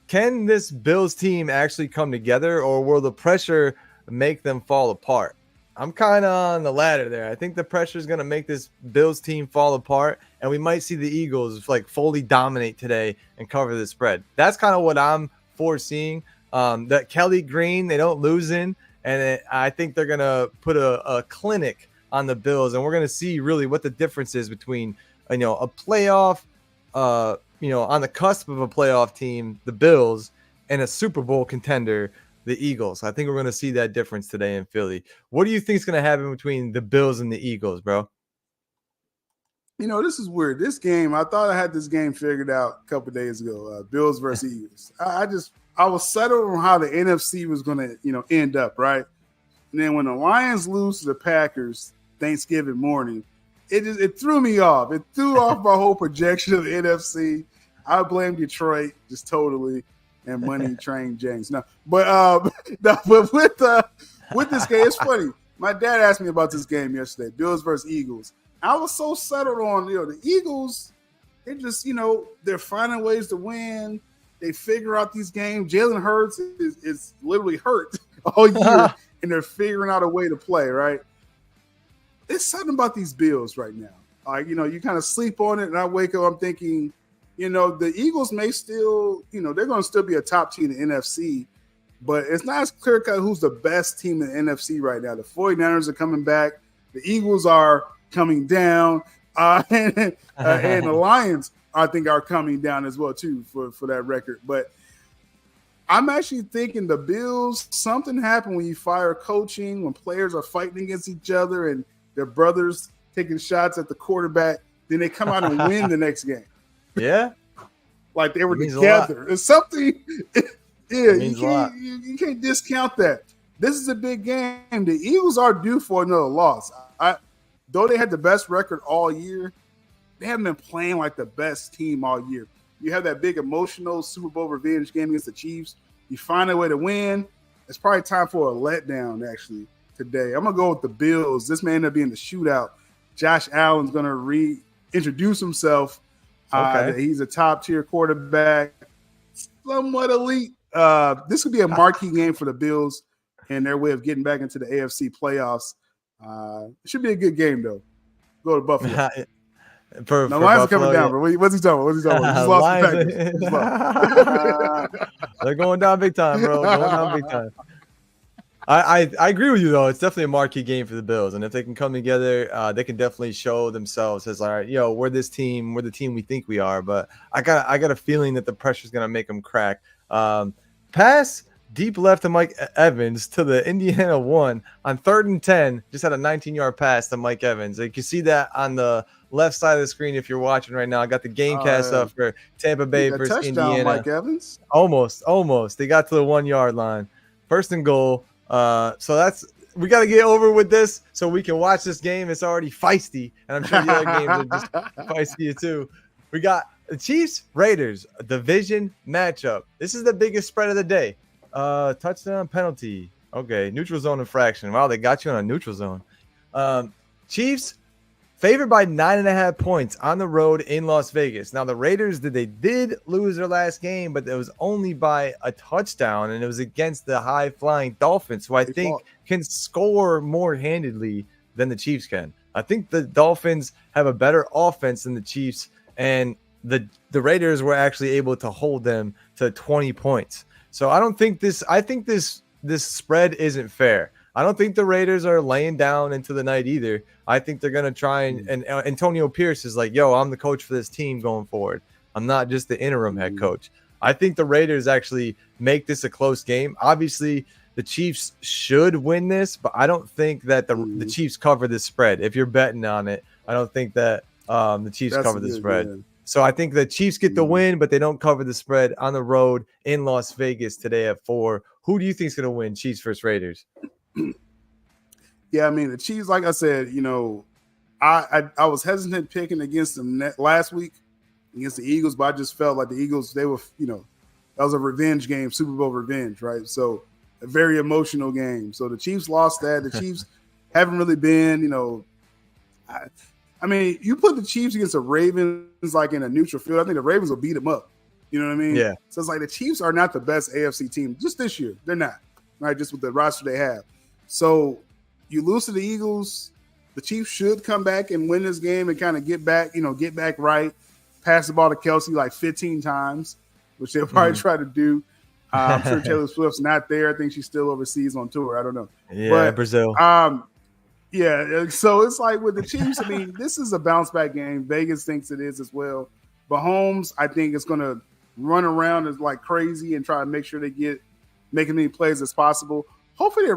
Can this Bills team actually come together, or will the pressure make them fall apart? I'm kind of on the latter there. I think the pressure is going to make this Bills team fall apart, and we might see the Eagles like fully dominate today and cover the spread. That's kind of what I'm foreseeing. That Kelly Green, they don't lose in, and I think they're going to put a clinic on the Bills, and we're going to see really what the difference is between a playoff, on the cusp of a playoff team, the Bills, and a Super Bowl contender, the Eagles. I think we're going to see that difference today in Philly. What do you think is going to happen between the Bills and the Eagles, bro? This is weird. This game, I thought I had this game figured out a couple of days ago. Bills versus Eagles. I was settled on how the NFC was going to, end up, right? And then when the Lions lose to the Packers Thanksgiving morning, it threw me off. It threw off my whole projection of the NFC. I blame Detroit just totally. And money train James. But with this game, it's funny. My dad asked me about this game yesterday, Bills versus Eagles. I was so settled on the Eagles. They just they're finding ways to win. They figure out these games. Jalen Hurts is literally hurt all year, and they're figuring out a way to play. Right? It's something about these Bills right now. Like you kind of sleep on it, and I wake up, I'm thinking. The Eagles may still, they're going to still be a top team in the NFC, but it's not as clear cut who's the best team in the NFC right now. The 49ers are coming back. The Eagles are coming down. And the Lions, I think, are coming down as well, too, for that record. But I'm actually thinking the Bills, something happened when you fire coaching, when players are fighting against each other and their brothers taking shots at the quarterback, then they come out and win the next game. Yeah, like they were together. It's something. You can't discount that. This is a big game. The Eagles are due for another loss. Though they had the best record all year, they haven't been playing like the best team all year. You have that big emotional Super Bowl revenge game against the Chiefs. You find a way to win. It's probably time for a letdown actually today. I'm gonna go with the Bills. This may end up being the shootout. Josh Allen's gonna reintroduce himself. Okay. He's a top-tier quarterback, somewhat elite. This could be a marquee game for the Bills and their way of getting back into the AFC playoffs. It should be a good game, though. Go to Buffalo. for Lions are Buffalo, coming down, bro. What's he talking about? Just lost the They're going down big time, bro. Going down big time. I agree with you though. It's definitely a marquee game for the Bills, and if they can come together, they can definitely show themselves as like, we're this team, we're the team we think we are. But I got a feeling that the pressure is gonna make them crack. Pass deep left to Mike Evans to the Indiana 1 on 3rd and 10. Just had a 19-yard pass to Mike Evans. You can see that on the left side of the screen if you're watching right now. I got the game cast up for Tampa Bay versus Indiana. Mike Evans. Almost. They got to the 1-yard line. 1st and goal. So we got to get over with this so we can watch this game. It's already feisty, and I'm sure the other games are just feisty too. We got the Chiefs Raiders, a division matchup. This is the biggest spread of the day. Touchdown penalty. Okay, neutral zone infraction. Wow, they got you on a neutral zone. Chiefs favored by 9.5 points on the road in Las Vegas. Now the Raiders did lose their last game, but it was only by a touchdown, and it was against the high-flying Dolphins, who I think can score more handedly than the Chiefs can. I think the Dolphins have a better offense than the Chiefs, and the Raiders were actually able to hold them to 20 points. So I think this spread isn't fair. I don't think the Raiders are laying down into the night either. I think they're going to try and Antonio Pierce is like, I'm the coach for this team going forward. I'm not just the interim head coach. I think the Raiders actually make this a close game. Obviously, the Chiefs should win this, but I don't think that the Chiefs cover this spread. If you're betting on it, I don't think that the Chiefs cover the spread. Yeah. So I think the Chiefs get the win, but they don't cover the spread on the road in Las Vegas today at 4. Who do you think is going to win, Chiefs versus Raiders? Yeah, I mean, the Chiefs, like I said, I was hesitant picking against them last week against the Eagles, but I just felt like the Eagles, they were, that was a revenge game, Super Bowl revenge, right? So a very emotional game. So the Chiefs lost that. The Chiefs haven't really been, I mean, you put the Chiefs against the Ravens like in a neutral field, I think the Ravens will beat them up. You know what I mean? Yeah. So it's like the Chiefs are not the best AFC team just this year. They're not, right? Just with the roster they have. So you lose to the Eagles, the Chiefs should come back and win this game and kind of get back right, pass the ball to Kelsey like 15 times, which they'll probably try to do. I'm sure Taylor Swift's not there. I think she's still overseas on tour. I don't know. Yeah, but, Brazil. Yeah, so it's like with the Chiefs, I mean, this is a bounce back game. Vegas thinks it is as well. Mahomes, I think, is going to run around as like crazy and try to make sure they get making many plays as possible. Hopefully,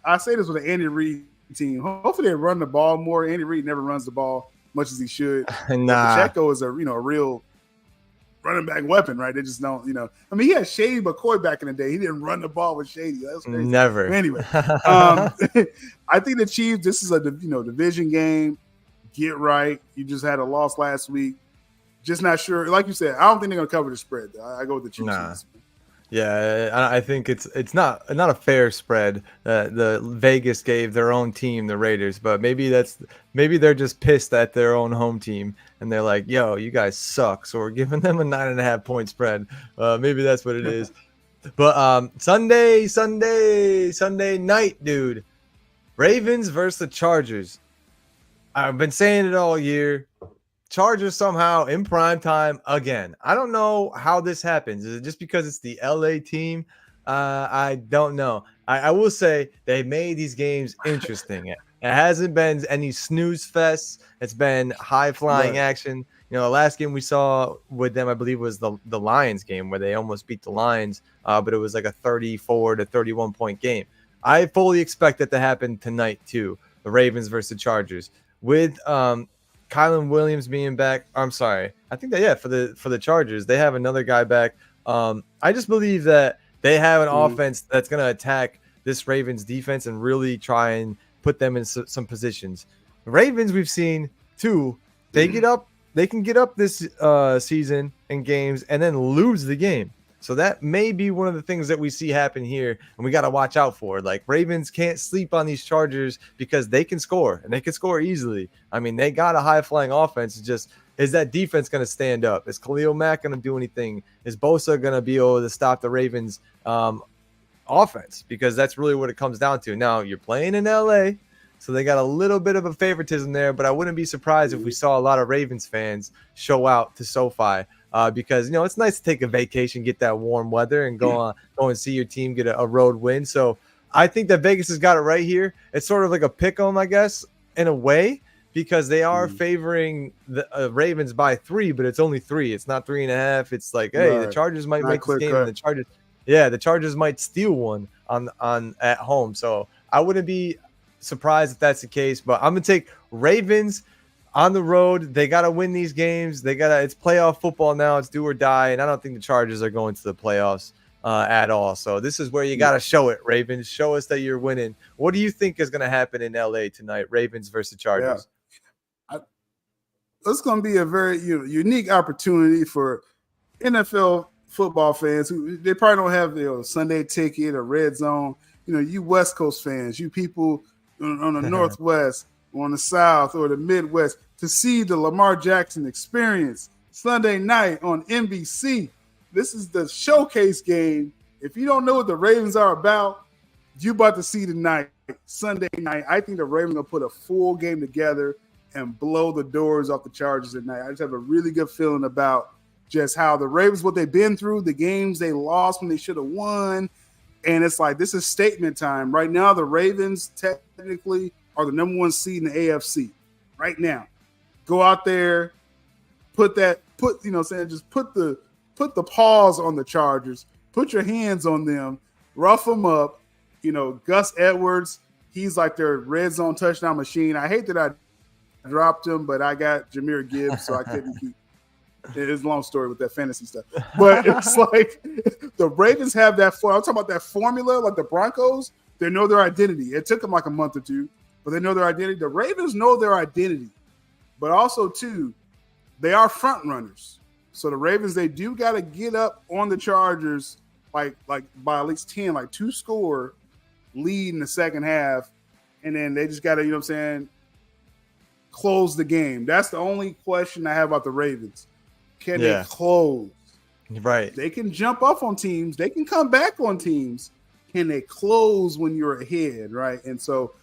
I say this with an Andy Reid team. Hopefully, they run the ball more. Andy Reid never runs the ball much as he should. Nah. Pacheco is a real running back weapon, right? They just don't, I mean, he had Shady McCoy back in the day. He didn't run the ball with Shady. That was crazy. Never. Anyway, I think the Chiefs, this is a division game. Get right. You just had a loss last week. Just not sure. Like you said, I don't think they're going to cover the spread. I go with the Chiefs. Nah. Yeah, I think it's not a fair spread. The Vegas gave their own team, the Raiders, but maybe they're just pissed at their own home team, and they're like, "Yo, you guys suck," so we're giving them a 9.5 point spread. Maybe that's what it is. But Sunday night, dude, Ravens versus the Chargers. I've been saying it all year. Chargers somehow in prime time again. I don't know how this happens. Is it just because it's the LA team? I don't know. I will say they made these games interesting. It hasn't been any snooze fests. It's been high flying action. The last game we saw with them, I believe, was the Lions game where they almost beat the Lions, but it was like a 34 to 31 point game. I fully expect that to happen tonight too. The Ravens versus the Chargers with Kylan Williams being back. I'm sorry. I think that for the Chargers, they have another guy back. I just believe that they have an offense that's going to attack this Ravens defense and really try and put them in some positions. The Ravens, we've seen too. They can get up this season in games and then lose the game. So that may be one of the things that we see happen here, and we got to watch out for. Like, Ravens can't sleep on these Chargers because they can score, and they can score easily. I mean, they got a high-flying offense. It's just, is that defense going to stand up? Is Khalil Mack going to do anything? Is Bosa going to be able to stop the Ravens' offense? Because that's really what it comes down to. Now, you're playing in L.A., so they got a little bit of a favoritism there, but I wouldn't be surprised if we saw a lot of Ravens fans show out to SoFi. Because it's nice to take a vacation, get that warm weather, and go and see your team get a road win. So I think that Vegas has got it right here. It's sort of like a pick 'em, I guess, in a way, because they are favoring the Ravens by 3, but it's only 3. It's not 3.5. It's like, hey, the Chargers might make this game, and the Chargers might steal one on at home. So I wouldn't be surprised if that's the case. But I'm gonna take Ravens. On the road, they got to win these games. It's playoff football now. It's do or die, and I don't think the Chargers are going to the playoffs at all. So this is where you got to show it, Ravens. Show us that you're winning. What do you think is going to happen in LA tonight, Ravens versus Chargers? Yeah. It's going to be a very unique opportunity for NFL football fans who they probably don't have the Sunday ticket or red zone. You West Coast fans, you people on the Northwest, on the South or the Midwest, to see the Lamar Jackson experience Sunday night on NBC. This is the showcase game. If you don't know what the Ravens are about, you about to see tonight, Sunday night. I think the Ravens will put a full game together and blow the doors off the Chargers tonight. I just have a really good feeling about just how the Ravens, what they've been through, the games they lost when they should have won. And it's like, this is statement time. Right now, the Ravens technically are the number 1 seed in the AFC right now. Go out there, put the paws on the Chargers, put your hands on them, rough them up. Gus Edwards, he's like their red zone touchdown machine. I hate that I dropped him, but I got Jahmyr Gibbs, so I couldn't keep. It's a long story with that fantasy stuff. But it's like the Ravens have that. I'm talking about that formula, like the Broncos. They know their identity. It took them like a month or two, but they know their identity. The Ravens know their identity, but also, too, they are front runners. So the Ravens, they do got to get up on the Chargers like by at least 10, like 2-score lead in the second half, and then they just got to, close the game. That's the only question I have about the Ravens. Can they close? Right. They can jump off on teams. They can come back on teams. Can they close when you're ahead, right? And so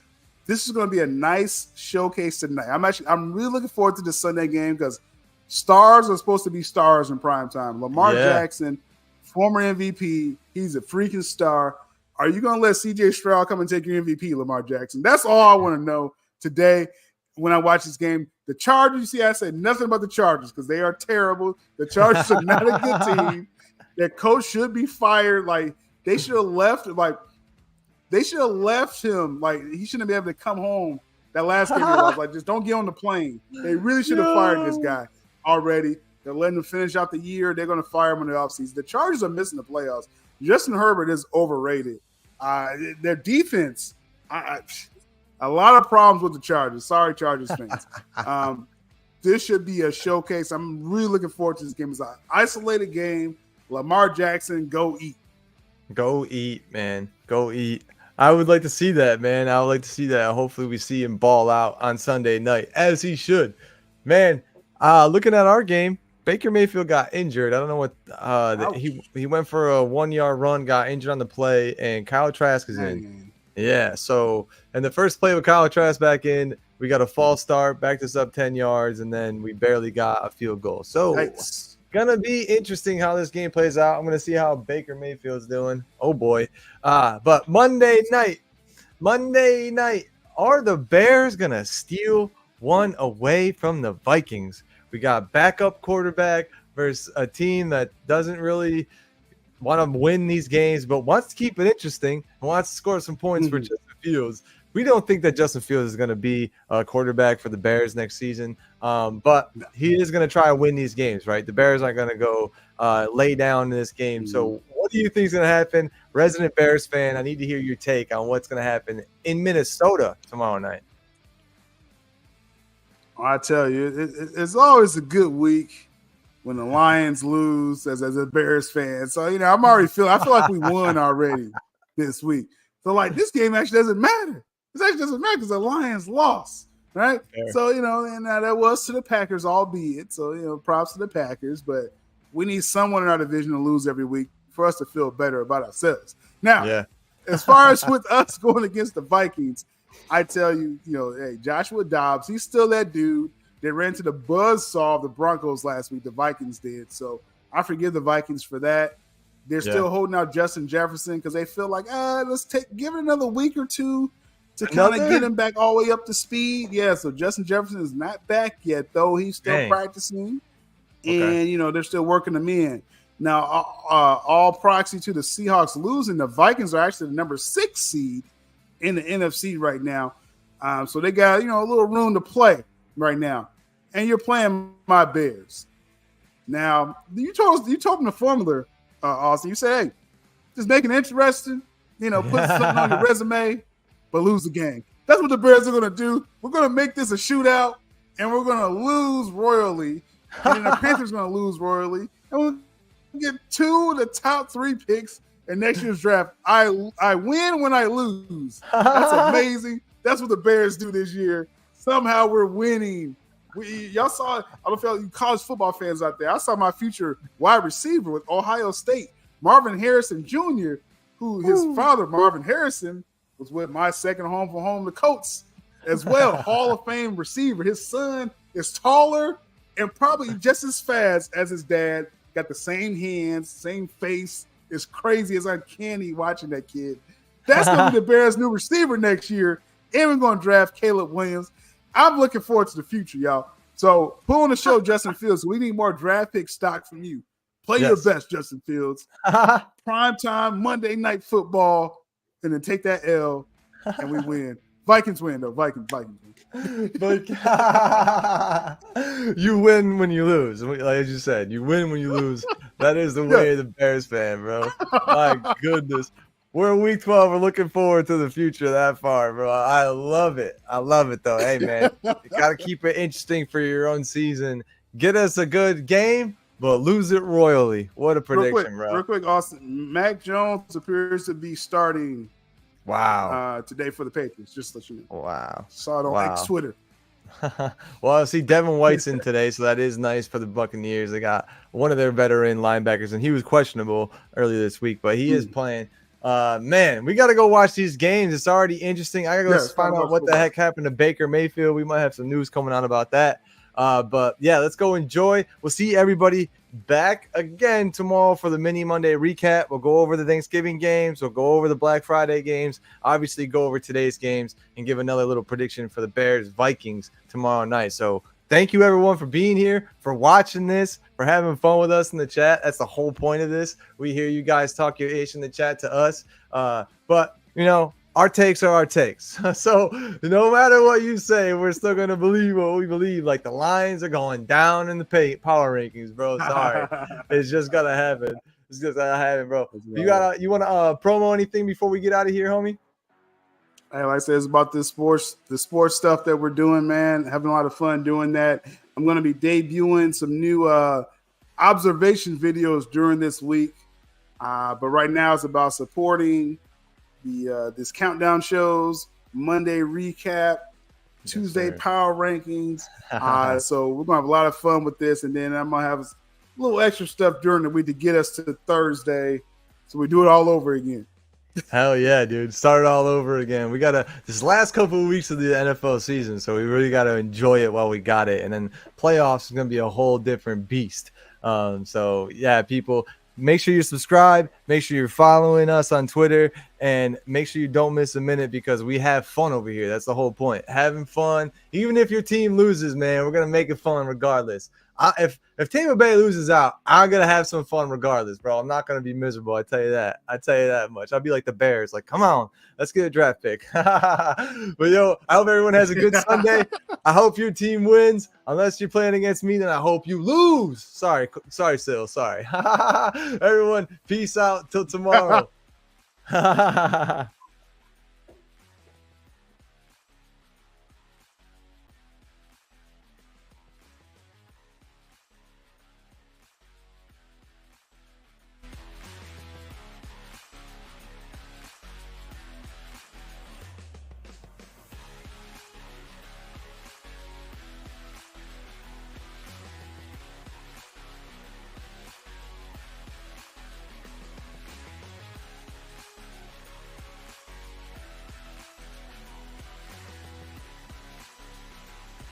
this is going to be a nice showcase tonight. I'm really looking forward to the Sunday game because stars are supposed to be stars in prime time. Lamar Jackson, former MVP, he's a freaking star. Are you going to let CJ Stroud come and take your MVP, Lamar Jackson? That's all I want to know today when I watch this game. The Chargers, you see, I said nothing about the Chargers because they are terrible. The Chargers are not a good team. Their coach should be fired. Like, they should have left. Like, they should have left him. Like, he shouldn't be able to come home that last game. Like, just don't get on the plane. They really should have fired this guy already. They're letting him finish out the year. They're going to fire him in the offseason. The Chargers are missing the playoffs. Justin Herbert is overrated. Their defense, a lot of problems with the Chargers. Sorry, Chargers fans. This should be a showcase. I'm really looking forward to this game. It's an isolated game. Lamar Jackson, go eat. Go eat, man. Go eat. I would like to see that, man. I would like to see that. Hopefully we see him ball out on Sunday night, as he should. Man, looking at our game, Baker Mayfield got injured. I don't know what he went for a 1-yard run, got injured on the play, and Kyle Trask is in. Yeah, so and the first play with Kyle Trask back in, we got a false start, backed us up 10 yards, and then we barely got a field goal. So it's gonna be interesting how this game plays out. I'm gonna see how Baker Mayfield's doing. Oh boy. But Monday night, are the Bears gonna steal one away from the Vikings? We got backup quarterback versus a team that doesn't really want to win these games, but wants to keep it interesting and wants to score some points for Justin Fields. We don't think that Justin Fields is going to be a quarterback for the Bears next season, but he is going to try to win these games, right? The Bears aren't going to go lay down in this game. So what do you think is going to happen? Resident Bears fan, I need to hear your take on what's going to happen in Minnesota tomorrow night. I tell you, it's always a good week when the Lions lose as a Bears fan. So, I'm already I feel like we won already this week. So, like, this game actually doesn't matter. This actually doesn't matter because the Lions lost, right? Fair. So, and that was to the Packers, albeit. So, props to the Packers. But we need someone in our division to lose every week for us to feel better about ourselves. Now, as far as with us going against the Vikings, I tell you, hey, Joshua Dobbs, he's still that dude that ran to the buzzsaw of the Broncos last week. The Vikings did. So I forgive the Vikings for that. They're still holding out Justin Jefferson because they feel like, give it another week or two to kind of get him back all the way up to speed. Yeah, so Justin Jefferson is not back yet, though. He's still practicing. And, they're still working him in. Now, all proxy to the Seahawks losing, the Vikings are actually the number 6 seed in the NFC right now. So they got, a little room to play right now. And you're playing my Bears. Now, you told them the formula, Austin. You said, hey, just make it interesting, put something on your resume, but lose the game. That's what the Bears are going to do. We're going to make this a shootout, and we're going to lose royally. And then the Panthers are going to lose royally. And we'll get 2 of the top 3 picks in next year's draft. I win when I lose. That's amazing. That's what the Bears do this year. Somehow we're winning. Y'all saw, I don't know if you college football fans out there, I saw my future wide receiver with Ohio State, Marvin Harrison Jr., who his father, Marvin Harrison, was with my second home for home, the Colts, as well. Hall of Fame receiver. His son is taller and probably just as fast as his dad. Got the same hands, same face. It's crazy. It's uncanny watching that kid. That's going to be the Bears' new receiver next year. And we're going to draft Caleb Williams. I'm looking forward to the future, y'all. So pull on the show, Justin Fields. We need more draft pick stock from you. Play your best, Justin Fields. Prime time, Monday Night Football, and then take that L, and we win. Vikings win, though. Vikings win. You win when you lose. Like you said, you win when you lose. That is the way of the Bears fan, bro. My goodness. We're in week 12. We're looking forward to the future that far, bro. I love it. I love it, though. Hey, man, you got to keep it interesting for your own season. Get us a good game, but lose it royally. What a prediction, bro. Real quick, Austin. Mac Jones appears to be starting today for the Patriots, just to let you know. Wow. Saw it on X Twitter. Well, I see Devin White's in today, so that is nice for the Buccaneers. They got one of their veteran linebackers, and he was questionable earlier this week, but he is playing. Man, we got to go watch these games. It's already interesting. I got to go find out what the heck happened to Baker Mayfield. We might have some news coming out about that. But yeah, let's go enjoy. We'll see everybody back again tomorrow for the mini Monday recap. We'll go over the Thanksgiving games. We'll go over the Black Friday games. Obviously, go over today's games and give another little prediction for the Bears Vikings tomorrow night. So thank you, everyone, for being here, for watching this, for having fun with us in the chat. That's the whole point of this. We hear you guys talk your ish in the chat to us. But, you know, our takes are our takes. So no matter what you say, we're still going to believe what we believe. Like the Lions are going down in the power rankings, bro. Sorry. It's just got to happen. It's just got to happen, bro. You want to promo anything before we get out of here, homie? Hey, like I said, it's about the sports stuff that we're doing, man. Having a lot of fun doing that. I'm going to be debuting some new observation videos during this week. But right now it's about supporting this countdown shows, Monday recap, Tuesday power rankings. So we're going to have a lot of fun with this. And then I'm going to have a little extra stuff during the week to get us to Thursday. So we do it all over again. Hell yeah, dude. Start it all over again. We got this last couple of weeks of the NFL season, so we really got to enjoy it while we got it. And then playoffs is going to be a whole different beast. So yeah, people, make sure you subscribe. Make sure you're following us on Twitter, and make sure you don't miss a minute because we have fun over here. That's the whole point. Having fun. Even if your team loses, man, we're going to make it fun regardless. If Tampa Bay loses out, I'm going to have some fun regardless, bro. I'm not going to be miserable. I tell you that. I tell you that much. I'll be like the Bears. Like, come on, let's get a draft pick. But, yo, I hope everyone has a good Sunday. I hope your team wins. Unless you're playing against me, then I hope you lose. Sorry, Syl. Sorry. Everyone, peace out till tomorrow.